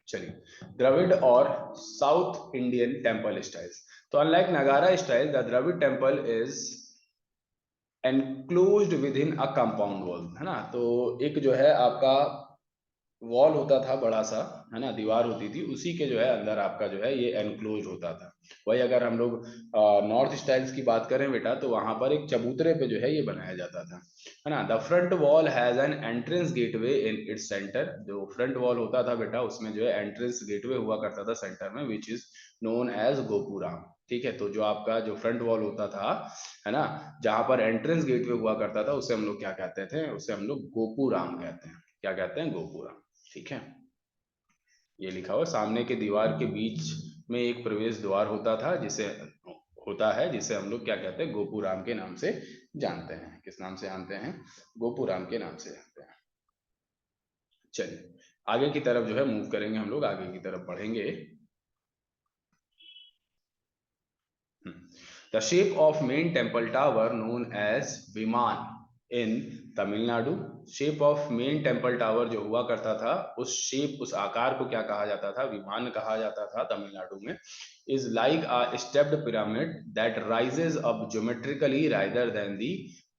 चलिए, द्रविड़ और साउथ इंडियन टेम्पल स्टाइल्स। तो unlike Nagara style, the Dravida temple is enclosed within a compound wall, है ना। तो एक जो है आपका वॉल होता था बड़ा सा, है ना, दीवार होती थी, उसी के जो है अंदर आपका जो है ये एनक्लोज होता था। वही अगर हम लोग नॉर्थ स्टाइल्स की बात करें बेटा, तो वहां पर एक चबूतरे पे जो है ये बनाया जाता था, है ना। The front wall has an entrance gateway in its centre. जो फ्रंट वॉल होता था बेटा, उसमें जो है एंट्रेंस गेटवे हुआ करता था सेंटर में, विच इज नोन एज गोपुराम। ठीक है, तो जो आपका जो फ्रंट वॉल होता था, है ना, जहां पर एंट्रेंस गेटवे हुआ करता था, उसे हम लोग क्या कहते थे, उसे हम लोग गोपुराम कहते हैं। क्या कहते हैं, गोपुराम। ठीक है, ये लिखा हुआ सामने के दीवार के बीच में एक प्रवेश द्वार होता था, जिसे होता है, जिसे हम लोग क्या कहते हैं, गोपुराम के नाम से जानते हैं। किस नाम से जानते हैं, गोपुराम के नाम से जानते हैं। चलिए आगे की तरफ जो है मूव करेंगे हम लोग, आगे की तरफ बढ़ेंगे। The shape of main temple tower known as vimana in Tamil Nadu. Shape of main temple tower जो हुआ करता था, उस शेप, उस आकार को क्या कहा जाता था, विमान कहा जाता था तमिलनाडु में। Is like a stepped pyramid that rises up geometrically rather than the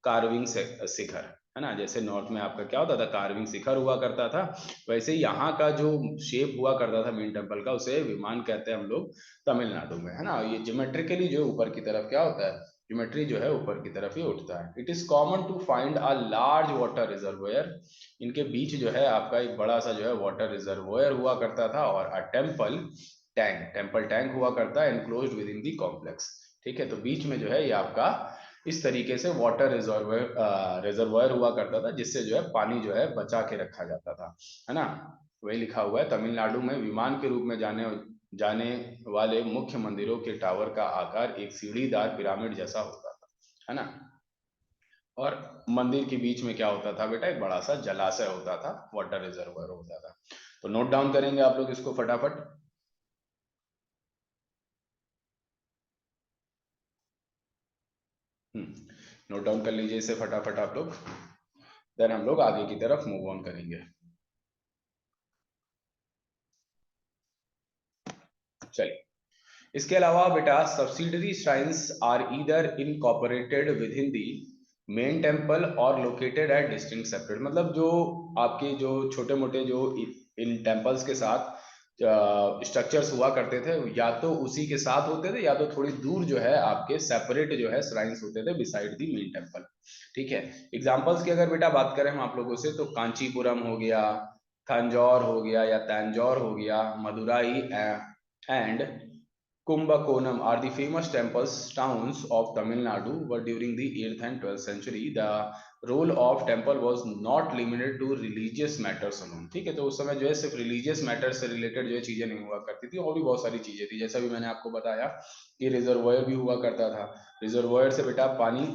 carving shikhar, है ना। जैसे नॉर्थ में आपका क्या होता था, कार्विंग शिखर हुआ करता था, वैसे यहाँ का जो शेप हुआ करता था मेन टेम्पल का, उसे विमान कहते हैं हम लोग तमिलनाडु में, है ना। ये ज्योमेट्रिकली जो ऊपर की तरफ क्या होता है, ज्योमेट्री जो है ऊपर की तरफ ही उठता है। It is common to find a large water reservoir. इनके बीच जो है आपका एक बड़ा सा जो है वाटर रिजर्वोयर हुआ करता था, और a temple tank, temple tank हुआ करता है, एनक्लोज्ड विद इन दी कॉम्प्लेक्स। ठीक है, तो बीच में जो है ये आपका इस तरीके से वाटर रिजर्वोयर रिजर्वोयर हुआ करता था, जिससे जो है पानी जो है बचा के रखा जाता था, है ना। वही लिखा हुआ है, तमिलनाडु में विमान के रूप में जाने जाने वाले मुख्य मंदिरों के टावर का आकार एक सीढ़ीदार पिरामिड जैसा होता था, है ना। और मंदिर के बीच में क्या होता था बेटा, एक बड़ा सा जलाशय होता था, वाटर रिजर्वर होता था। तो नोट डाउन करेंगे आप लोग इसको फटाफट। नोट डाउन कर लीजिए इसे फटाफट आप लोग, देन हम लोग आगे की तरफ मूव ऑन करेंगे। चलिए, इसके अलावा बेटा subsidiary shrines are either incorporated within the main temple और लोकेटेड एट डिस्टिंक्ट सेपरेट, मतलब जो आपके जो छोटे मोटे जो इन टेम्पल्स के साथ स्ट्रक्चर्स हुआ करते थे, या तो उसी के साथ होते थे या तो थोड़ी दूर जो है आपके सेपरेट जो है श्राइन्स होते थे बिसाइड दी मेन टेम्पल। ठीक है, एग्जांपल्स की अगर बेटा बात करें हम आप लोगों से, तो कांचीपुरम हो गया, तंजौर हो गया या तंजौर हो गया, Madurai and Kumbakonam are the famous temples towns of Tamil Nadu, but during the 8th and 12th century, the role of temple was not limited to religious matters alone. ठीक है, तो उस समय जो है सिर्फ religious matters से related जो है चीजें नहीं हुआ करती थी, और भी बहुत सारी चीजें थी, जैसा भी मैंने आपको बताया कि रिजर्वायर भी हुआ करता था। रिजर्वायर से बेटा पानी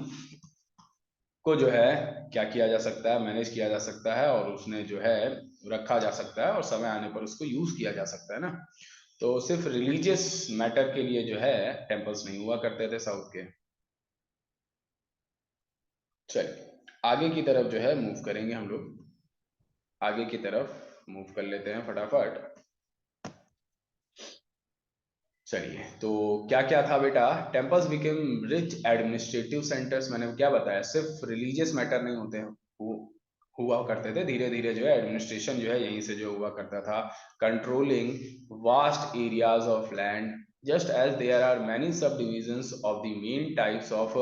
को जो है क्या किया जा सकता है, मैनेज किया जा सकता है, और उसने जो है रखा जा सकता है, और समय आने पर उसको यूज किया जा सकता है ना। तो सिर्फ रिलीजियस मैटर के लिए जो है टेम्पल्स नहीं हुआ करते थे साउथ के। चलिए आगे की तरफ जो है मूव करेंगे हम लोग, आगे की तरफ मूव कर लेते हैं फटाफट। चलिए, तो क्या क्या था बेटा, temples became rich administrative centres, मैंने क्या बताया सिर्फ रिलीजियस मैटर नहीं होते हैं, हुआ करते थे, धीरे धीरे जो है एडमिनिस्ट्रेशन जो है यहीं से जो हुआ करता था, controlling vast areas of land, just as there are many subdivisions of the main types of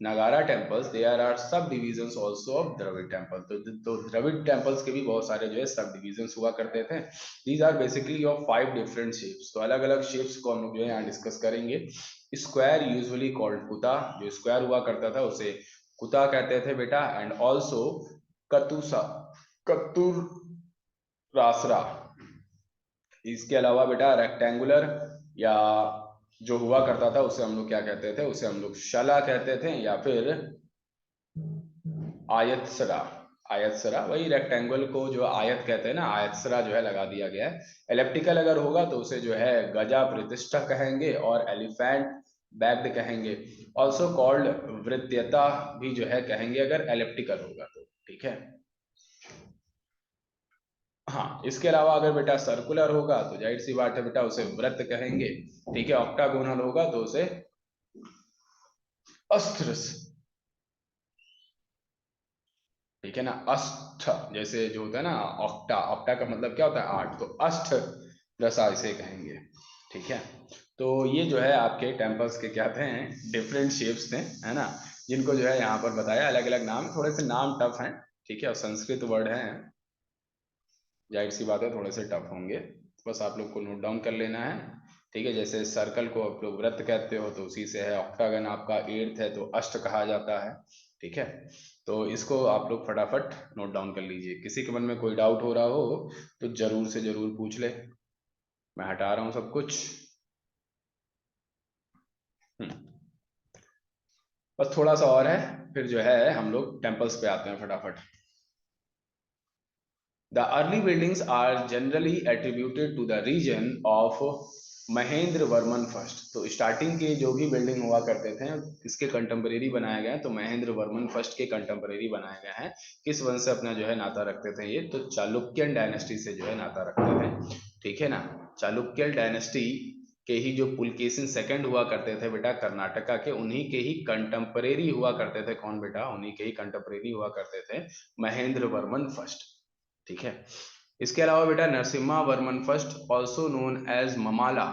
Nagara temples, there are subdivisions also of Dravid temple। तो Dravid temples के भी बहुत सारे जो है subdivisions हुआ करते थे। These are basically of 5 different shapes। तो अलग अलग shapes को हम लोग जो है यहाँ डिस्कस करेंगे। स्क्वायर यूजुअली कॉल्ड कुता, जो स्क्वायर हुआ करता था उसे कुता कहते थे बेटा, एंड ऑल्सो कतुसा, कत्तुर रासरा। इसके अलावा बेटा रेक्टेंगुलर या जो हुआ करता था उसे हम लोग क्या कहते थे, उसे हम लोग शला कहते थे, या फिर आयतसरा। आयतसरा वही रेक्टेंगल को जो आयत कहते हैं ना, आयतसरा जो है लगा दिया गया है। एलिप्टिकल अगर होगा तो उसे जो है गजा प्रतिष्ठा कहेंगे, और एलिफेंट बैग्ड कहेंगे, ऑल्सो कॉल्ड वृत्यता भी जो है कहेंगे अगर एलिप्टिकल होगा तो। ठीक है, हाँ इसके अलावा अगर बेटा सर्कुलर होगा तो जाहिर सी बात है बेटा उसे वृत्त कहेंगे। ठीक है, ऑक्टागोनल होगा तो उसे अस्त्र। ठीक है ना, अष्ट जैसे जो होता है ना, ऑक्टा, ऑक्टा का मतलब क्या होता है 8, तो अष्ट रसा इसे कहेंगे। ठीक है, तो ये जो है आपके टेम्पल्स के क्या थे, डिफरेंट शेप्स थे, है ना, जिनको जो है यहाँ पर बताया, अलग अलग नाम, थोड़े से नाम टफ हैं। ठीक है, और संस्कृत वर्ड हैं, जाहिर सी बात है थोड़े से टफ होंगे, बस आप लोग को नोट डाउन कर लेना है। ठीक है, जैसे सर्कल को आप लोग वृत्त कहते हो तो उसी से है, ऑक्टागन आपका एर्थ है तो अष्ट कहा जाता है। ठीक है, तो इसको आप लोग फटाफट नोट डाउन कर लीजिए, किसी के मन में कोई डाउट हो रहा हो तो जरूर से जरूर पूछ ले, मैं हटा रहा हूँ सब कुछ। बस थोड़ा सा और है, फिर जो है हम लोग टेम्पल्स पे आते हैं फटाफट। The early buildings are generally attributed to the region of Mahendra Varman first. तो स्टार्टिंग के जो भी बिल्डिंग हुआ करते थे किसके कंटेम्परेरी बनाए गए हैं, तो महेंद्र वर्मन फर्स्ट के कंटेम्परेरी बनाए गए हैं। किस वंश से अपना जो है नाता रखते थे ये, तो चालुक्यन डायनेस्टी से जो है नाता रखते थे। ठीक है ना, चालुक्य डायनेस्टी के ही जो पुलकेशिन सेकंड हुआ करते थे बेटा कर्नाटका के, उन्हीं के ही कंटेम्परेरी हुआ करते थे, कौन बेटा, उन्हीं के ही कंटेम्परेरी हुआ करते थे महेंद्र वर्मन फर्स्ट। ठीक है, इसके अलावा बेटा Narasimha Varman first also known as Mamalla,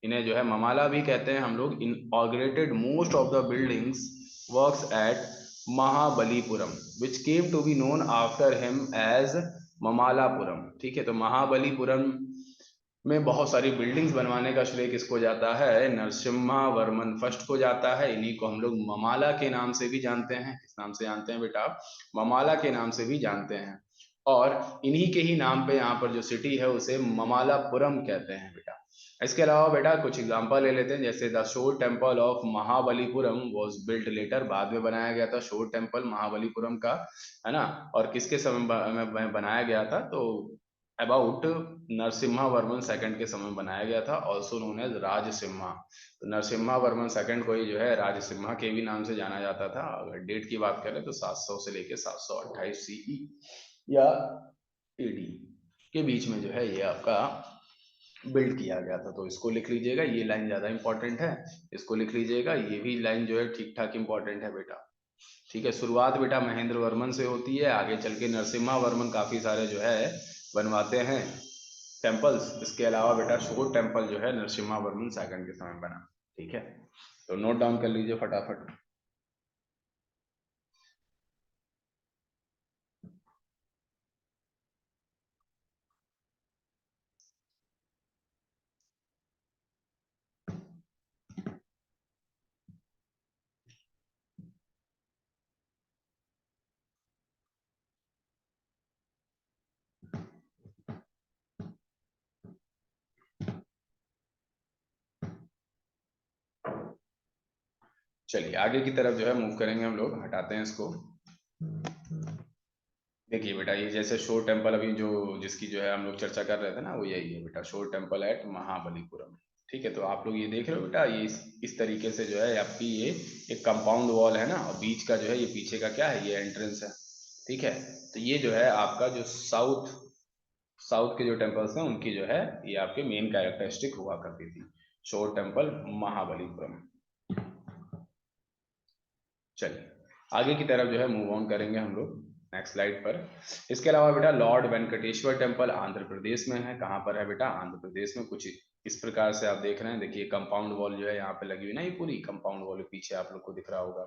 इन्हें जो है ममाला भी कहते हैं हम लोग, inaugurated most of the buildings works at Mahabalipuram which came to be known after him as Mamallapuram. ठीक है, तो महाबलीपुरम में बहुत सारी बिल्डिंग्स बनवाने का श्रेय किसको जाता है, नरसिम्हा वर्मन फर्स्ट को जाता है। इन्हीं को हम लोग ममाला के नाम से भी जानते हैं, किस नाम से जानते हैं बेटा, ममाला के नाम से भी जानते हैं, और इन्हीं के ही नाम पे यहाँ पर जो सिटी है उसे ममालापुरम कहते हैं बेटा। इसके अलावा बेटा कुछ एग्जांपल ले लेते हैं, जैसे the shore temple of Mahabalipuram was built later, बाद में बनाया गया था शोर टेम्पल महाबलीपुरम का, है ना, और किसके समय में बनाया गया था, तो अबाउट नरसिम्हा वर्मन सेकंड के समय में बनाया गया था, ऑल्सो नोन एज राजसिम्हा। तो नरसिम्हा वर्मन सेकंड को ही जो है राजसिम्हा के भी नाम से जाना जाता था। अगर डेट की बात करें तो 700 से लेके 728 सीई या एडी के बीच में जो है ये आपका बिल्ड किया गया था। तो इसको लिख लीजिएगा, ये लाइन ज्यादा इंपॉर्टेंट है, इसको लिख लीजिएगा, ये भी लाइन जो है ठीक ठाक इंपॉर्टेंट है बेटा। ठीक है, शुरुआत बेटा महेंद्र वर्मन से होती है, आगे चल के नरसिम्हा वर्मन काफी सारे जो है बनवाते हैं टेम्पल्स। इसके अलावा बेटा शोर टेम्पल जो है नरसिम्हा वर्मन सेकंड के समय बना। ठीक है, तो नोट डाउन कर लीजिए फटाफट। चलिए आगे की तरफ जो है मूव करेंगे हम लोग, हटाते हैं इसको। देखिए बेटा, ये जैसे शोर टेम्पल अभी जो जिसकी जो है हम लोग चर्चा कर रहे थे ना, वो यही है बेटा, शोर टेम्पल एट महाबलीपुरम। ठीक है, तो आप लोग ये देख रहे हो बेटा, ये इस तरीके से जो है आपकी ये एक कंपाउंड वॉल है ना, और बीच का जो है ये पीछे का क्या है, ये एंट्रेंस है। ठीक है, तो ये जो है आपका जो साउथ साउथ के जो टेम्पल्स हैं उनकी जो है ये आपके मेन कैरेक्टरिस्टिक हुआ करती थी, शोर टेम्पल महाबलीपुरम। चलिए आगे की तरफ जो है मूव ऑन करेंगे हम लोग नेक्स्ट स्लाइड पर। इसके अलावा बेटा लॉर्ड वेंकटेश्वर टेम्पल आंध्र प्रदेश में है। कहाँ पर है बेटा, आंध्र प्रदेश में। कुछ इस प्रकार से आप देख रहे हैं, देखिए कंपाउंड वॉल जो है यहाँ पे लगी हुई ना, ये पूरी कंपाउंड वॉल पीछे आप लोग को दिख रहा होगा।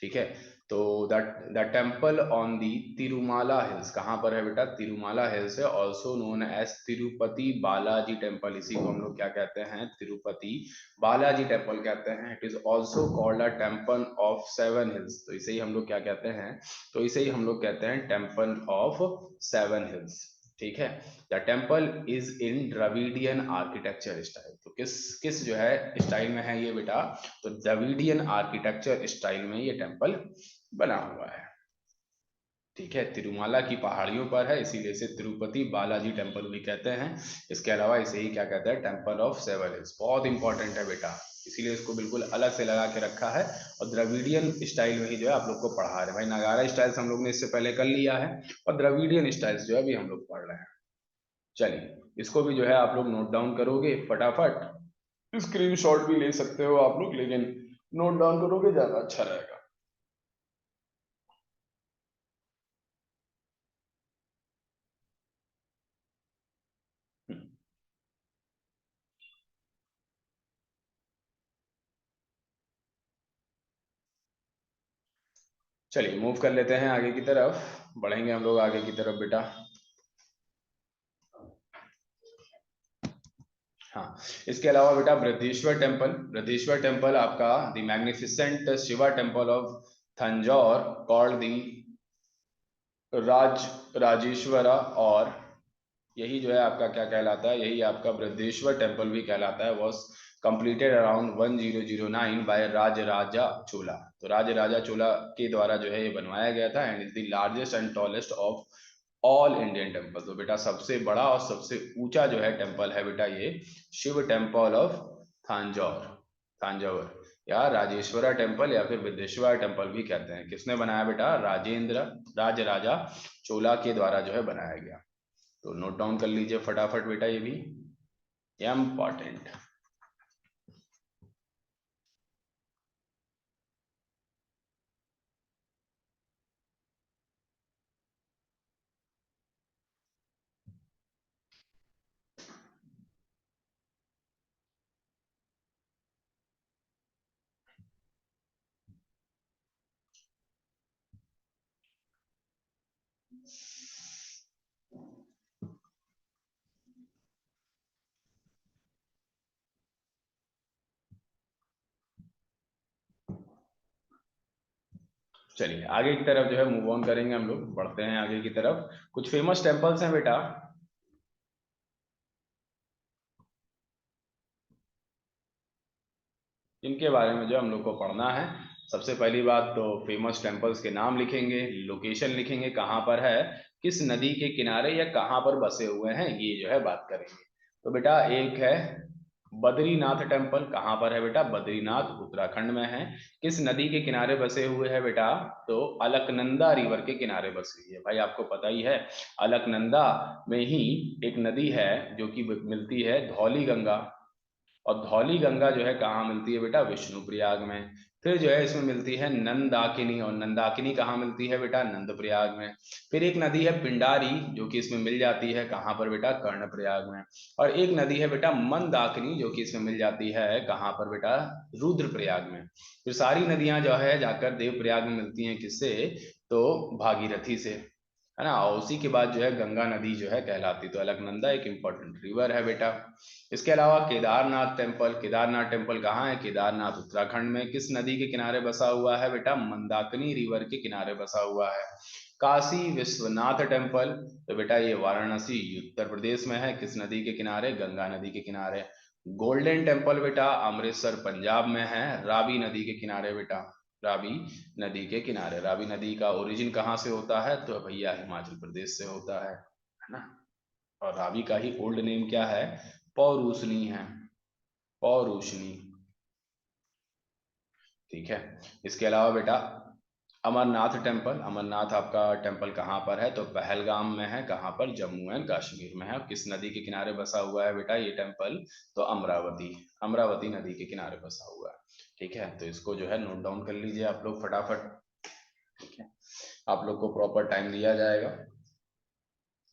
ठीक है, तो the temple on the Tirumala hills, कहाँ पर है बेटा, तिरुमाला हिल्स है, also known as Tirupati Balaji temple. इसी को हम लोग क्या कहते हैं, तिरुपति बालाजी टेम्पल कहते हैं। It is also called a temple of seven hills, तो इसे ही हम लोग क्या कहते हैं, तो इसे ही हम लोग कहते हैं टेम्पल ऑफ सेवन हिल्स। ठीक है, the temple is in Dravidian architecture style. तो किस किस जो है स्टाइल में है ये बेटा, तो द्रविडियन आर्किटेक्चर स्टाइल में ये टेम्पल बना हुआ है। ठीक है, तिरुमाला की पहाड़ियों पर है, इसीलिए इसे तिरुपति बालाजी टेम्पल भी कहते हैं। इसके अलावा इसे ही क्या कहते हैं, टेम्पल ऑफ सेवन हिल्स। बहुत इंपॉर्टेंट है बेटा, इसीलिए इसको बिल्कुल अलग से लगा के रखा है, और द्रविडियन स्टाइल में ही जो है आप लोग को पढ़ा रहे हैं। भाई नगारा स्टाइल्स हम लोग ने इससे पहले कर लिया है, और द्रविडियन स्टाइल्स जो है अभी हम लोग पढ़ रहे हैं। चलिए इसको भी जो है आप लोग नोट डाउन करोगे फटाफट, स्क्रीन शॉट भी ले सकते हो आप लोग, लेकिन नोट डाउन करोगे ज्यादा अच्छा रहेगा। चलिए मूव कर लेते हैं आगे की तरफ, बढ़ेंगे हम लोग आगे की तरफ बेटा। हाँ, इसके अलावा बेटा बृहदीश्वर टेम्पल, बृहदीश्वर टेम्पल आपका the magnificent Shiva temple of Thanjore called the Rajeshwara, और यही जो है आपका क्या कहलाता है, यही आपका बृहदेश्वर टेम्पल भी कहलाता है। Was completed around 1009 by Rajaraja Chola. तो राजराजा चोला के द्वारा जो है ये बनवाया गया था, and is the largest and tallest of all Indian temple. तो बेटा सबसे बड़ा और सबसे ऊंचा जो है टेम्पल है बेटा ये शिव टेम्पल ऑफ थांजौर, थांजावर, या राजेश्वरा टेम्पल, या फिर विदेश्वर टेम्पल भी कहते हैं। किसने बनाया बेटा, राजराजा चोला के द्वारा जो है बनाया गया। तो नोट डाउन कर लीजिए फटाफट बेटा, ये भी इम्पॉर्टेंट। चलिए आगे की तरफ जो है मूव ऑन करेंगे हम लोग, बढ़ते हैं आगे की तरफ। कुछ फेमस टेम्पल्स हैं बेटा, जिनके बारे में जो हम लोग को पढ़ना है। सबसे पहली बात तो फेमस टेम्पल्स के नाम लिखेंगे, लोकेशन लिखेंगे, कहाँ पर है, किस नदी के किनारे या कहाँ पर बसे हुए हैं, ये जो है बात करेंगे। तो बेटा एक है बद्रीनाथ टेम्पल कहाँ पर है बेटा? बद्रीनाथ उत्तराखंड में है। किस नदी के किनारे बसे हुए है बेटा? तो अलकनंदा रिवर के किनारे बसी हुई है। भाई आपको पता ही है, अलकनंदा में ही एक नदी है जो कि मिलती है धौली गंगा, और धौली गंगा जो है कहाँ मिलती है बेटा? विष्णुप्रयाग में। फिर जो है इसमें मिलती है नंदाकिनी, और नंदाकिनी कहाँ मिलती है बेटा? नंदप्रयाग में। फिर एक नदी है पिंडारी जो कि इसमें मिल जाती है कहाँ पर बेटा? कर्णप्रयाग में। और एक नदी है बेटा मंदाकिनी जो कि इसमें मिल जाती है कहाँ पर बेटा? रुद्रप्रयाग में। फिर सारी नदियां जो है जाकर देवप्रयाग में मिलती हैं, किससे? तो भागीरथी से, है ना। और उसी के बाद जो है गंगा नदी जो है कहलाती। तो अलकनंदा एक इंपॉर्टेंट रिवर है बेटा। इसके अलावा केदारनाथ टेम्पल, केदारनाथ टेम्पल कहाँ है? केदारनाथ उत्तराखंड में। किस नदी के किनारे बसा हुआ है बेटा? मंदाकिनी रिवर के किनारे बसा हुआ है। काशी विश्वनाथ टेम्पल, तो बेटा ये वाराणसी उत्तर प्रदेश में है। किस नदी के किनारे? गंगा नदी के किनारे। गोल्डन टेम्पल बेटा अमृतसर पंजाब में है, रावी नदी के किनारे बेटा, रावी नदी के किनारे। रावी नदी का ओरिजिन कहाँ से होता है? तो भैया हिमाचल प्रदेश से होता है ना। और रावी का ही ओल्ड नेम क्या है? पौरूषणी है, पौरूषणी। ठीक है। इसके अलावा बेटा अमरनाथ टेम्पल, अमरनाथ आपका टेम्पल कहाँ पर है? तो पहलगाम में है। कहाँ पर? जम्मू एंड कश्मीर में है। किस नदी के किनारे बसा हुआ है बेटा ये टेम्पल? तो अमरावती, अमरावती नदी के किनारे बसा हुआ है। ठीक है, तो इसको जो है नोट डाउन कर लीजिए आप लोग फटाफट। ठीक है, आप लोग को प्रॉपर टाइम दिया जाएगा।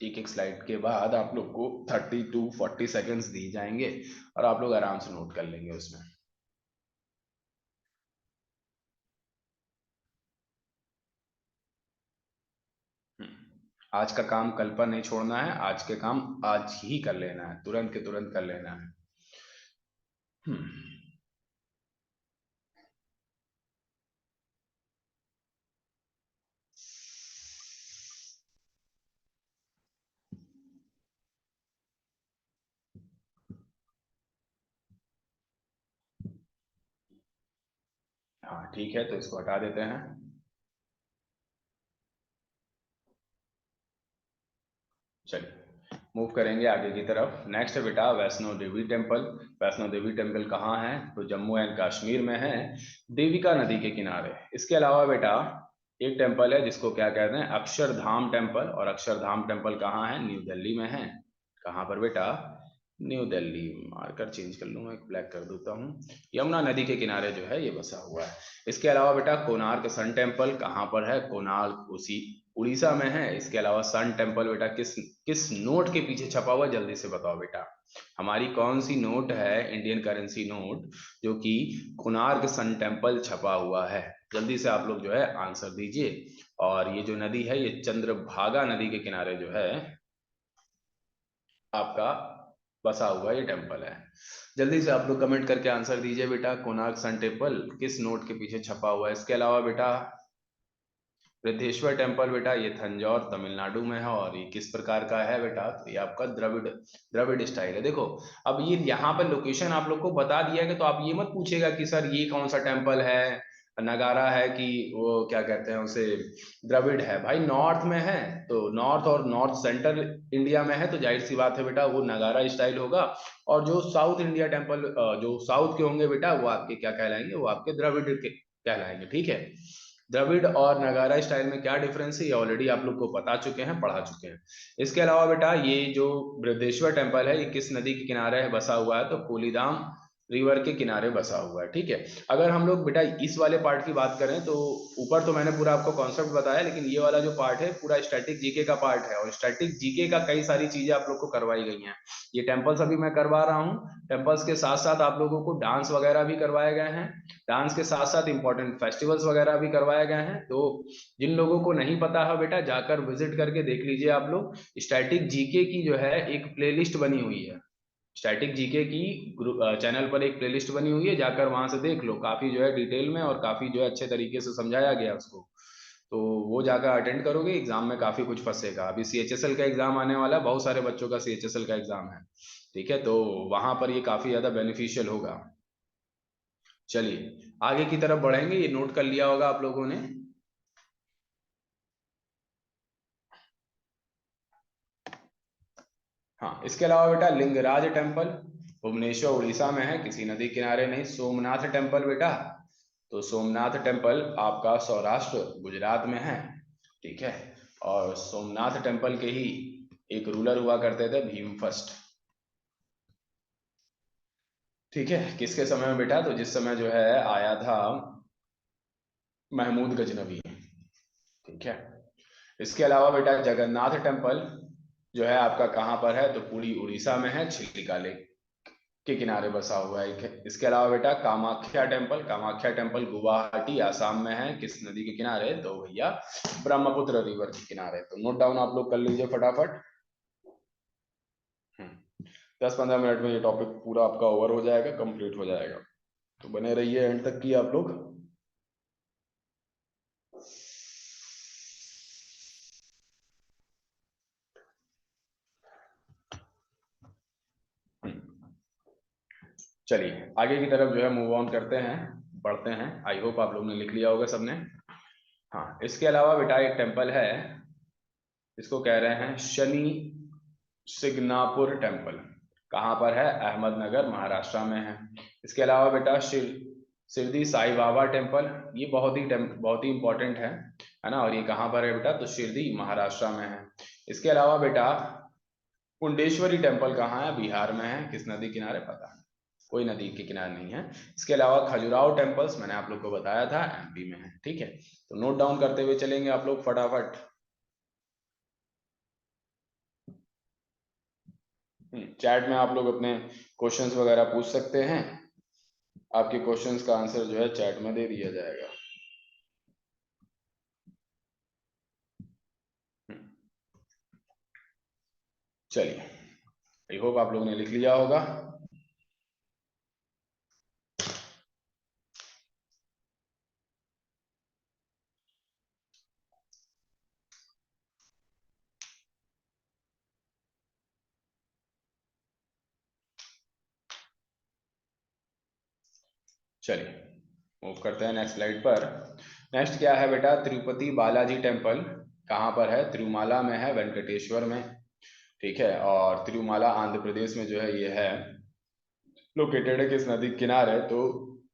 एक एक स्लाइड के बाद आप लोग को 30 to 40 सेकेंड्स दी जाएंगे, और आप लोग आराम से नोट कर लेंगे उसमें। आज का काम कल पर नहीं छोड़ना है, आज के काम आज ही कर लेना है, तुरंत के तुरंत कर लेना है। हम्म, हाँ ठीक है, तो इसको हटा देते हैं। चलिए मूव करेंगे आगे की तरफ। नेक्स्ट है बेटा वैष्णो देवी टेम्पल। वैष्णो देवी टेम्पल कहाँ है? तो जम्मू एंड कश्मीर में है, देविका नदी के किनारे। इसके अलावा बेटा एक टेम्पल है जिसको क्या कहते हैं? अक्षरधाम टेम्पल। और अक्षरधाम टेम्पल कहाँ है? न्यू दिल्ली में है। कहाँ पर बेटा? न्यू दिल्ली। मार्कर चेंज कर लूँ, एक ब्लैक कर देता हूँ। यमुना नदी के किनारे जो है ये बसा हुआ है। इसके अलावा बेटा कोणार्क सन टेम्पल कहाँ पर है? कोणार्क उसी उड़ीसा में है। इसके अलावा सन टेम्पल बेटा किस किस नोट के पीछे छपा हुआ है? जल्दी से बताओ बेटा। हमारी कौन सी नोट है? इंडियन करेंसी नोट जो कि कोणार्क सन टेम्पल छपा हुआ है। जल्दी से आप लोग जो है आंसर दीजिए। और ये जो नदी है ये चंद्रभागा नदी के किनारे जो है आपका बसा हुआ ये टेम्पल है। जल्दी से आप लोग कमेंट करके आंसर दीजिए बेटा, कोणार्क सन टेम्पल किस नोट के पीछे छपा हुआ है। इसके अलावा बेटा वृद्धेश्वर टेम्पल बेटा ये तंजौर तमिलनाडु में है, और ये किस प्रकार का है बेटा? तो ये आपका द्रविड़ द्रविड़ स्टाइल है। देखो अब ये यहाँ पर लोकेशन आप लोग को बता दिया है, तो आप ये मत पूछेगा कि सर ये कौन सा टेम्पल है, नगारा है कि वो क्या कहते हैं उसे, द्रविड़ है। भाई नॉर्थ में है, तो नॉर्थ और नॉर्थ सेंट्रल इंडिया में है, तो जाहिर सी बात है बेटा वो नगारा स्टाइल होगा। और जो साउथ इंडिया टेम्पल जो साउथ के होंगे बेटा वो आपके क्या कहलाएंगे? वो आपके द्रविड़ के कहलाएंगे। ठीक है, द्रविड़ और नगारा स्टाइल में क्या डिफरेंस है ये ऑलरेडी आप लोग को बता चुके हैं, पढ़ा चुके हैं। इसके अलावा बेटा ये जो बृहदेश्वर टेम्पल है ये किस नदी के किनारे है बसा हुआ है? तो कोलीधाम रिवर के किनारे बसा हुआ है। ठीक है, अगर हम लोग बेटा इस वाले पार्ट की बात करें तो ऊपर तो मैंने पूरा आपको कॉन्सेप्ट बताया, लेकिन ये वाला जो पार्ट है पूरा स्टैटिक जीके का पार्ट है, और स्टैटिक जीके का कई सारी चीजें आप लोग को करवाई गई हैं। ये टेम्पल्स अभी मैं करवा रहा हूँ, टेम्पल्स के साथ साथ आप लोगों को डांस वगैरह भी करवाए गए हैं। डांस के साथ साथ इंपॉर्टेंट फेस्टिवल्स वगैरह भी करवाए गए हैं। तो जिन लोगों को नहीं पता है बेटा जाकर विजिट करके देख लीजिए आप लोग। स्टैटिक जीके की जो है एक प्लेलिस्ट बनी हुई है, स्टैटिक जीके की चैनल पर एक प्लेलिस्ट बनी हुई है, जाकर वहां से देख लो। काफी जो है डिटेल में और काफी जो है अच्छे तरीके से समझाया गया उसको। तो वो जाकर अटेंड करोगे, एग्जाम में काफी कुछ फंसेगा। अभी सीएचएसएल का एग्जाम आने वाला है, बहुत सारे बच्चों का सीएचएसएल का एग्जाम है। ठीक है, तो वहां पर ये काफी ज्यादा बेनिफिशियल होगा। चलिए आगे की तरफ बढ़ेंगे, ये नोट कर लिया होगा आप लोगों ने। हाँ इसके अलावा बेटा लिंगराज टेम्पल, भुवनेश्वर उड़ीसा में है, किसी नदी किनारे नहीं। सोमनाथ टेम्पल बेटा, तो सोमनाथ टेम्पल आपका सौराष्ट्र गुजरात में है, ठीक है। और सोमनाथ टेम्पल के ही एक रूलर हुआ करते थे भीम फर्स्ट, ठीक है। किसके समय में बेटा, तो जिस समय जो है आया था महमूद गजनवी, ठीक है। इसके अलावा बेटा जगन्नाथ टेम्पल जो है आपका कहाँ पर है, तो पूरी उड़ीसा में है, चिलिका लेक के किनारे बसा हुआ है। इसके अलावा बेटा कामाख्या टेम्पल, कामाख्या टेम्पल गुवाहाटी आसाम में है, किस नदी के किनारे, तो भैया ब्रह्मपुत्र रिवर के किनारे। तो नोट डाउन आप लोग कर लीजिए फटाफट। 10-15 मिनट में ये टॉपिक पूरा आपका ओवर हो जाएगा, कंप्लीट हो जाएगा, तो बने रहिए एंड तक की आप लोग। चलिए आगे की तरफ जो है मूव ऑन करते हैं, बढ़ते हैं। आई होप आप लोग ने लिख लिया होगा सबने। हाँ, इसके अलावा बेटा एक टेम्पल है, इसको कह रहे हैं शनि सिग्नापुर टेम्पल, कहाँ पर है, अहमदनगर महाराष्ट्र में है। इसके अलावा बेटा शिरडी साई बाबा टेम्पल, ये बहुत ही इंपॉर्टेंट है ना। और ये कहाँ पर है बेटा, तो शिरडी महाराष्ट्र में है। इसके अलावा बेटा कुंडेश्वरी टेम्पल कहाँ है, बिहार में है, किस नदी किनारे पता नहीं, कोई नदी के किनारे नहीं है। इसके अलावा खजुराहो टेम्पल्स मैंने आप लोग को बताया था एमपी में है, ठीक है। तो नोट डाउन करते हुए चलेंगे आप लोग फटाफट। चैट में आप लोग अपने क्वेश्चंस वगैरह पूछ सकते हैं, आपके क्वेश्चंस का आंसर जो है चैट में दे दिया जाएगा। चलिए, आई होप आप लोग ने लिख लिया होगा। चलिए मूव करते हैं नेक्स्ट स्लाइड पर। नेक्स्ट क्या है बेटा, तिरुपति बालाजी टेम्पल, कहाँ पर है, तिरुमाला में है, वेंकटेश्वर में, ठीक है। और तिरुमाला आंध्र प्रदेश में जो है ये है लोकेटेड है, किस नदी के किनारे, तो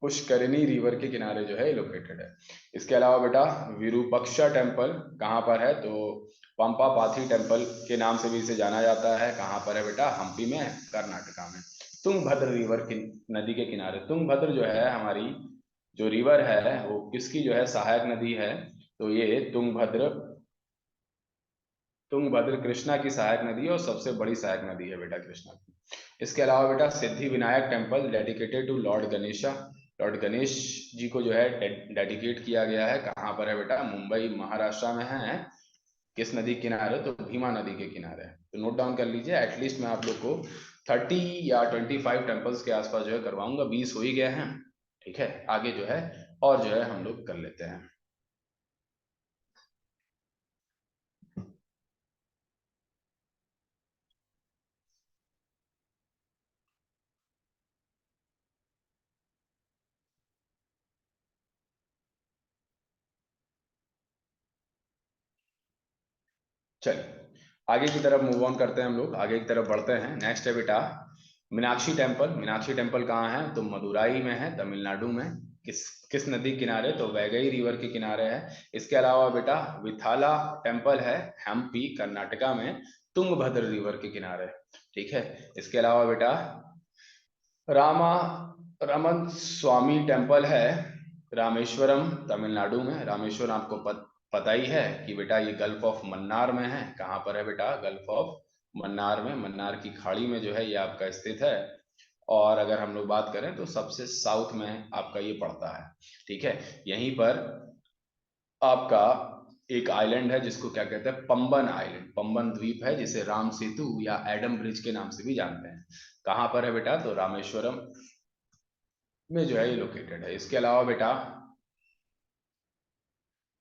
पुष्करनी रिवर के किनारे जो है लोकेटेड है। इसके अलावा बेटा विरूपक्षा टेम्पल कहाँ पर है, तो पंपा पाथी टेम्पल के नाम से भी इसे जाना जाता है, कहाँ पर है बेटा, हम्पी में, कर्नाटका में। तुंगभद्र रिवर की नदी के किनारे, तुंगभद्र जो है हमारी जो रिवर है वो किसकी जो है सहायक नदी है, तो ये तुंगभद्र, तुंगभद्र कृष्णा की सहायक नदी है और सबसे बड़ी सहायक नदी है बेटा कृष्णा की। इसके अलावा बेटा Siddhi Vinayak temple dedicated to lord Ganesha, lord Ganesh ji को जो है डेडिकेट किया गया है, कहाँ पर है बेटा, मुंबई महाराष्ट्र में है, किस नदी के किनारे, तो भीमा नदी के किनारे है। तो नोट डाउन कर लीजिए, एटलीस्ट मैं आप लोग को 30 या 25 टेम्पल्स के आसपास जो है करवाऊंगा, 20 हो ही गए हैं, ठीक है। आगे जो है और जो है हम लोग कर लेते हैं। चलिए आगे की तरफ मूव ऑन करते हैं, हम लोग आगे की तरफ बढ़ते हैं। नेक्स्ट है बेटा मीनाक्षी टेम्पल, मीनाक्षी टेम्पल कहाँ है, तो मदुराई में है, तमिलनाडु में, किस किस नदी के किनारे, तो वैगई रिवर के किनारे है। इसके अलावा बेटा विथाला टेम्पल है, हम्पी कर्नाटका में, तुंगभद्र रिवर के किनारे, ठीक है। इसके अलावा बेटा रामा रमन स्वामी टेम्पल है, रामेश्वरम तमिलनाडु में। रामेश्वरम आपको पता ही है कि बेटा ये गल्फ ऑफ मन्नार में है, कहाँ पर है बेटा, गल्फ ऑफ मन्नार में, मन्नार की खाड़ी में जो है ये आपका स्थित है। और अगर हम लोग बात करें तो सबसे साउथ में आपका ये पड़ता है, ठीक है। यहीं पर आपका एक आइलैंड है जिसको क्या कहते हैं, पंबन आइलैंड, पंबन द्वीप है, जिसे राम सेतु या एडम ब्रिज के नाम से भी जानते हैं। कहाँ पर है बेटा, तो रामेश्वरम में जो है ये लोकेटेड है। इसके अलावा बेटा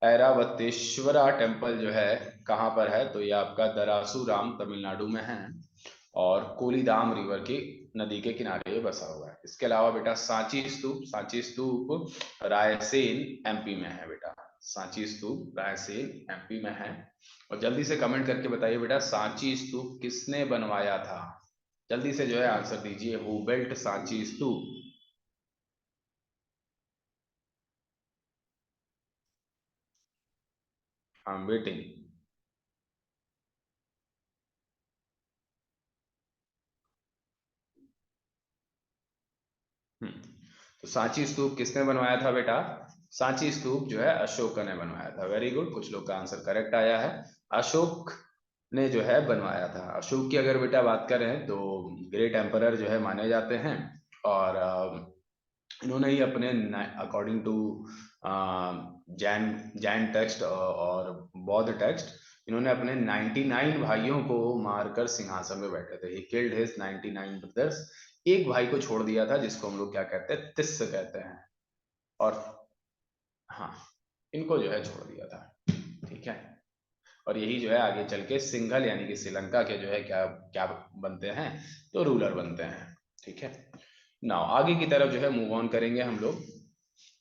ऐरावतेश्वरा टेम्पल जो है कहाँ पर है, तो ये आपका दरासू राम तमिलनाडु में है, और कोलीदाम रिवर की नदी के किनारे बसा हुआ है। इसके अलावा बेटा सांची स्तूप, सांची स्तूप रायसेन एमपी में है बेटा, सांची स्तूप रायसेन एमपी में है। और जल्दी से कमेंट करके बताइए बेटा सांची स्तूप किसने बनवाया था, जल्दी से जो है आंसर दीजिए। Who built Sanchi stupa? I am waiting. तो सांची स्तूप किसने बनवाया था बेटा? सांची स्तूप जो है अशोक ने बनवाया था। वेरी गुड, कुछ लोग का आंसर करेक्ट आया है। अशोक ने जो है बनवाया था। अशोक की अगर बेटा बात करें तो ग्रेट एम्परर जो है माने जाते हैं। और इन्होंने ही अपने according to Jain Jain text और बौद्ध टेक्स्ट, इन्होंने अपने 99 भाइयों को मारकर सिंहासन में बैठे थे। He killed his 99 brothers. एक भाई को छोड़ दिया था जिसको हम लोग क्या कहते हैं, तिस्स कहते हैं। और हाँ, इनको जो है छोड़ दिया था। ठीक है। और यही जो है आगे चल के सिंघल यानी कि श्रीलंका के जो है क्या क्या बनते हैं, तो रूलर बनते हैं। ठीक है। नाउ आगे की तरफ जो है मूव ऑन करेंगे हम लोग।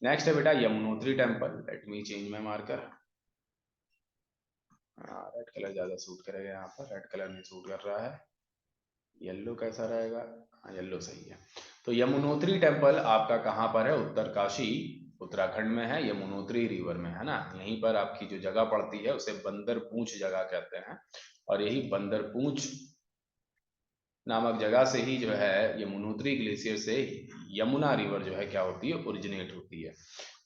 नेक्स्ट है बेटा Yamunotri temple. Let me change my marker. Red colour ज्यादा सूट करेगा यहाँ पर, रेड कलर नहीं सूट कर रहा है। येलो कैसा रहेगा? हाँ, येलो सही है। तो यमुनोत्री टेम्पल आपका कहाँ पर है? उत्तरकाशी उत्तराखंड में है, यमुनोत्री रिवर में, है ना। यहीं पर आपकी जो जगह पड़ती है उसे बंदर पूंछ जगह कहते हैं। और यही बंदर पूंछ नामक जगह से ही जो है यमुनोत्री ग्लेशियर से यमुना रिवर जो है क्या होती है, ओरिजिनेट होती है।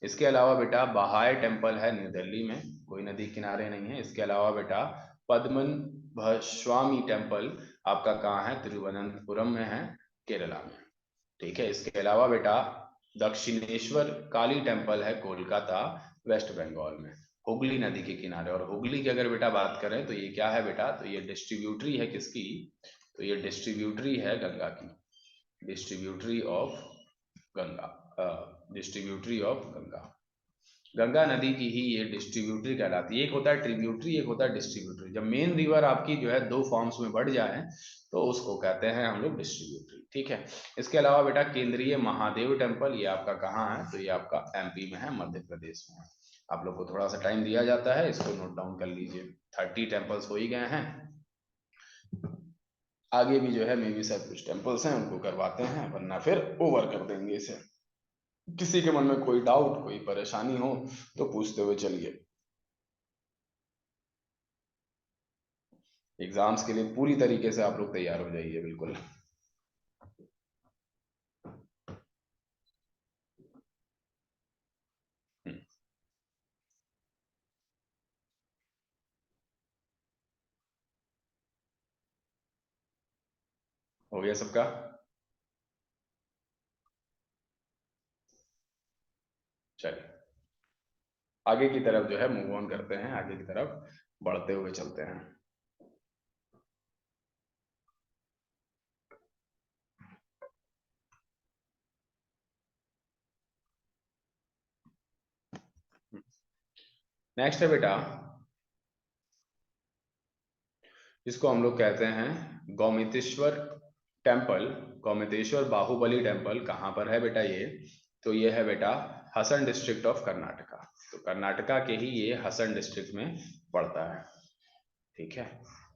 इसके अलावा बेटा बहाई टेम्पल है न्यू दिल्ली में, कोई नदी किनारे नहीं है। इसके अलावा बेटा पद्मनाभस्वामी टेम्पल आपका कहाँ है? तिरुवनंतपुरम में है, केरला में। ठीक है। इसके अलावा बेटा दक्षिणेश्वर काली टेम्पल है कोलकाता, वेस्ट बंगाल में, हुगली नदी के किनारे। और हुगली की अगर बेटा बात करें तो ये क्या है बेटा? तो ये डिस्ट्रीब्यूटरी है किसकी? तो ये डिस्ट्रीब्यूटरी है गंगा की। Distributary of Ganga, distributary of Ganga. Ganga नदी की ही ये डिस्ट्रीब्यूटरी कहलाती है। एक होता है ट्रिब्यूटरी, एक होता है डिस्ट्रीब्यूटरी। जब मेन रिवर आपकी जो है दो फॉर्म्स में बढ़ जाए तो उसको कहते हैं हम लोग डिस्ट्रीब्यूटरी। ठीक है। इसके अलावा बेटा केंद्रीय महादेव टेम्पल, ये आपका कहाँ है? तो ये आपका एमपी में है, मध्य प्रदेश में है। आप लोग को थोड़ा सा टाइम दिया जाता है, इसको नोट डाउन कर लीजिए। 30 टेम्पल्स हो ही गए हैं। आगे भी जो है मे भी शायद कुछ टेम्पल्स हैं उनको करवाते हैं, वरना फिर ओवर कर देंगे इसे। किसी के मन में कोई डाउट, कोई परेशानी हो तो पूछते हुए चलिए। एग्जाम्स के लिए पूरी तरीके से आप लोग तैयार हो जाइए, बिल्कुल। हो गया सबका? चलिए आगे की तरफ जो है मूव ऑन करते हैं, आगे की तरफ बढ़ते हुए चलते हैं। नेक्स्ट है बेटा, इसको हम लोग कहते हैं गौमितेश्वर टेम्पल। गौमितेश्वर बाहुबली टेम्पल कहाँ पर है बेटा ये? तो ये है बेटा हसन डिस्ट्रिक्ट ऑफ कर्नाटका। तो कर्नाटका के ही ये हसन डिस्ट्रिक्ट में पड़ता है। ठीक है।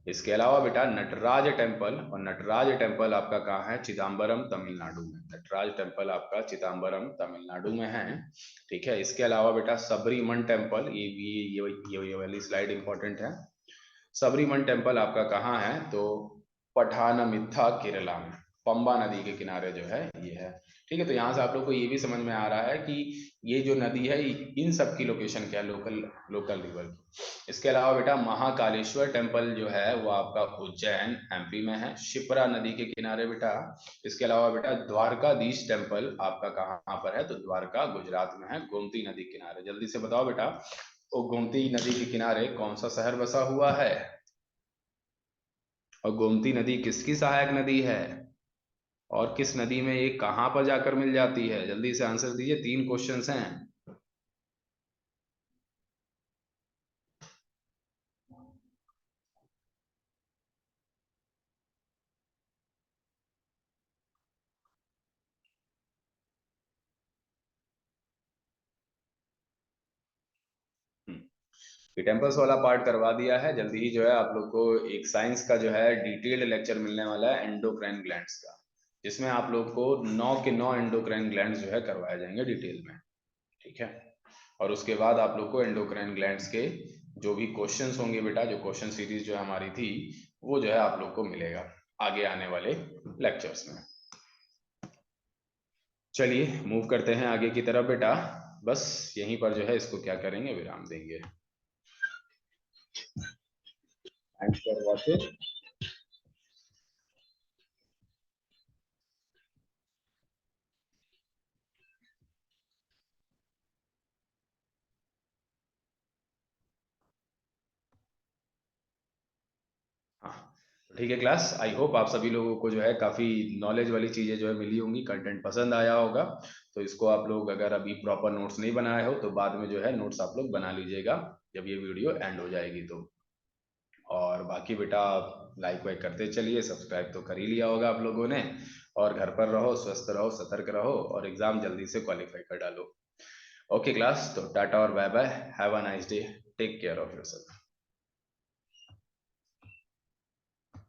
इसके अलावा बेटा नटराज टेम्पल, और नटराज टेम्पल आपका कहाँ है? चिदम्बरम तमिलनाडु में। नटराज टेम्पल आपका चिदम्बरम तमिलनाडु में है। ठीक है। इसके अलावा बेटा सबरीमन टेम्पल, ये वाली स्लाइड इंपॉर्टेंट है। सबरीमन टेम्पल आपका कहाँ है? तो पठानमित्था केरला में, पंबा नदी के किनारे जो है ये है। ठीक है। तो यहाँ से आप लोग को ये भी समझ में आ रहा है कि ये जो नदी है इन सब की लोकेशन क्या है, लोकल लोकल रिवर की। इसके अलावा बेटा महाकालेश्वर टेम्पल जो है वो आपका उज्जैन एमपी में है, शिप्रा नदी के किनारे बेटा। इसके अलावा बेटा द्वारकाधीश टेम्पल आपका कहाँ पर है? तो द्वारका गुजरात में है, गोमती नदी के किनारे। जल्दी से बताओ बेटा, तो गोमती नदी के किनारे कौन सा शहर बसा हुआ है? और गोमती नदी किसकी सहायक नदी है? और किस नदी में ये कहाँ पर जाकर मिल जाती है? जल्दी से आंसर दीजिए, 3 क्वेश्चंस हैं। ये टेम्पल्स वाला पार्ट करवा दिया है। जल्दी ही जो है आप लोग को एक साइंस का जो है डिटेल्ड लेक्चर मिलने वाला है एंडोक्राइन ग्लैंड्स का, जिसमें आप लोग को 9 के 9 एंडोक्राइन ग्लैंड्स जो है करवाए जाएंगे डिटेल में, ठीक है। और उसके बाद आप लोग को एंडोक्राइन ग्लैंड्स के जो भी क्वेश्चंस होंगे बेटा, जो क्वेश्चन सीरीज जो हमारी थी, वो जो है आप लोग को मिलेगा आगे आने वाले लेक्चर्स में। चलिए मूव करते हैं आगे की तरफ बेटा। बस यहीं पर जो है इसको क्या करेंगे, विराम देंगे। Thanks for watching. हाँ, तो ठीक है क्लास, आई होप आप सभी लोगों को जो है काफ़ी नॉलेज वाली चीज़ें जो है मिली होंगी, कंटेंट पसंद आया होगा। तो इसको आप लोग अगर अभी प्रॉपर नोट्स नहीं बनाए हो तो बाद में जो है नोट्स आप लोग बना लीजिएगा जब ये वीडियो एंड हो जाएगी तो। और बाकी बेटा लाइक वाइक करते चलिए, सब्सक्राइब तो कर ही लिया होगा आप लोगों ने। और घर पर रहो, स्वस्थ रहो, सतर्क रहो और एग्ज़ाम जल्दी से क्वालिफाई कर डालो। ओके क्लास, तो टाटा और bye bye, have a nice day, take care of yourself.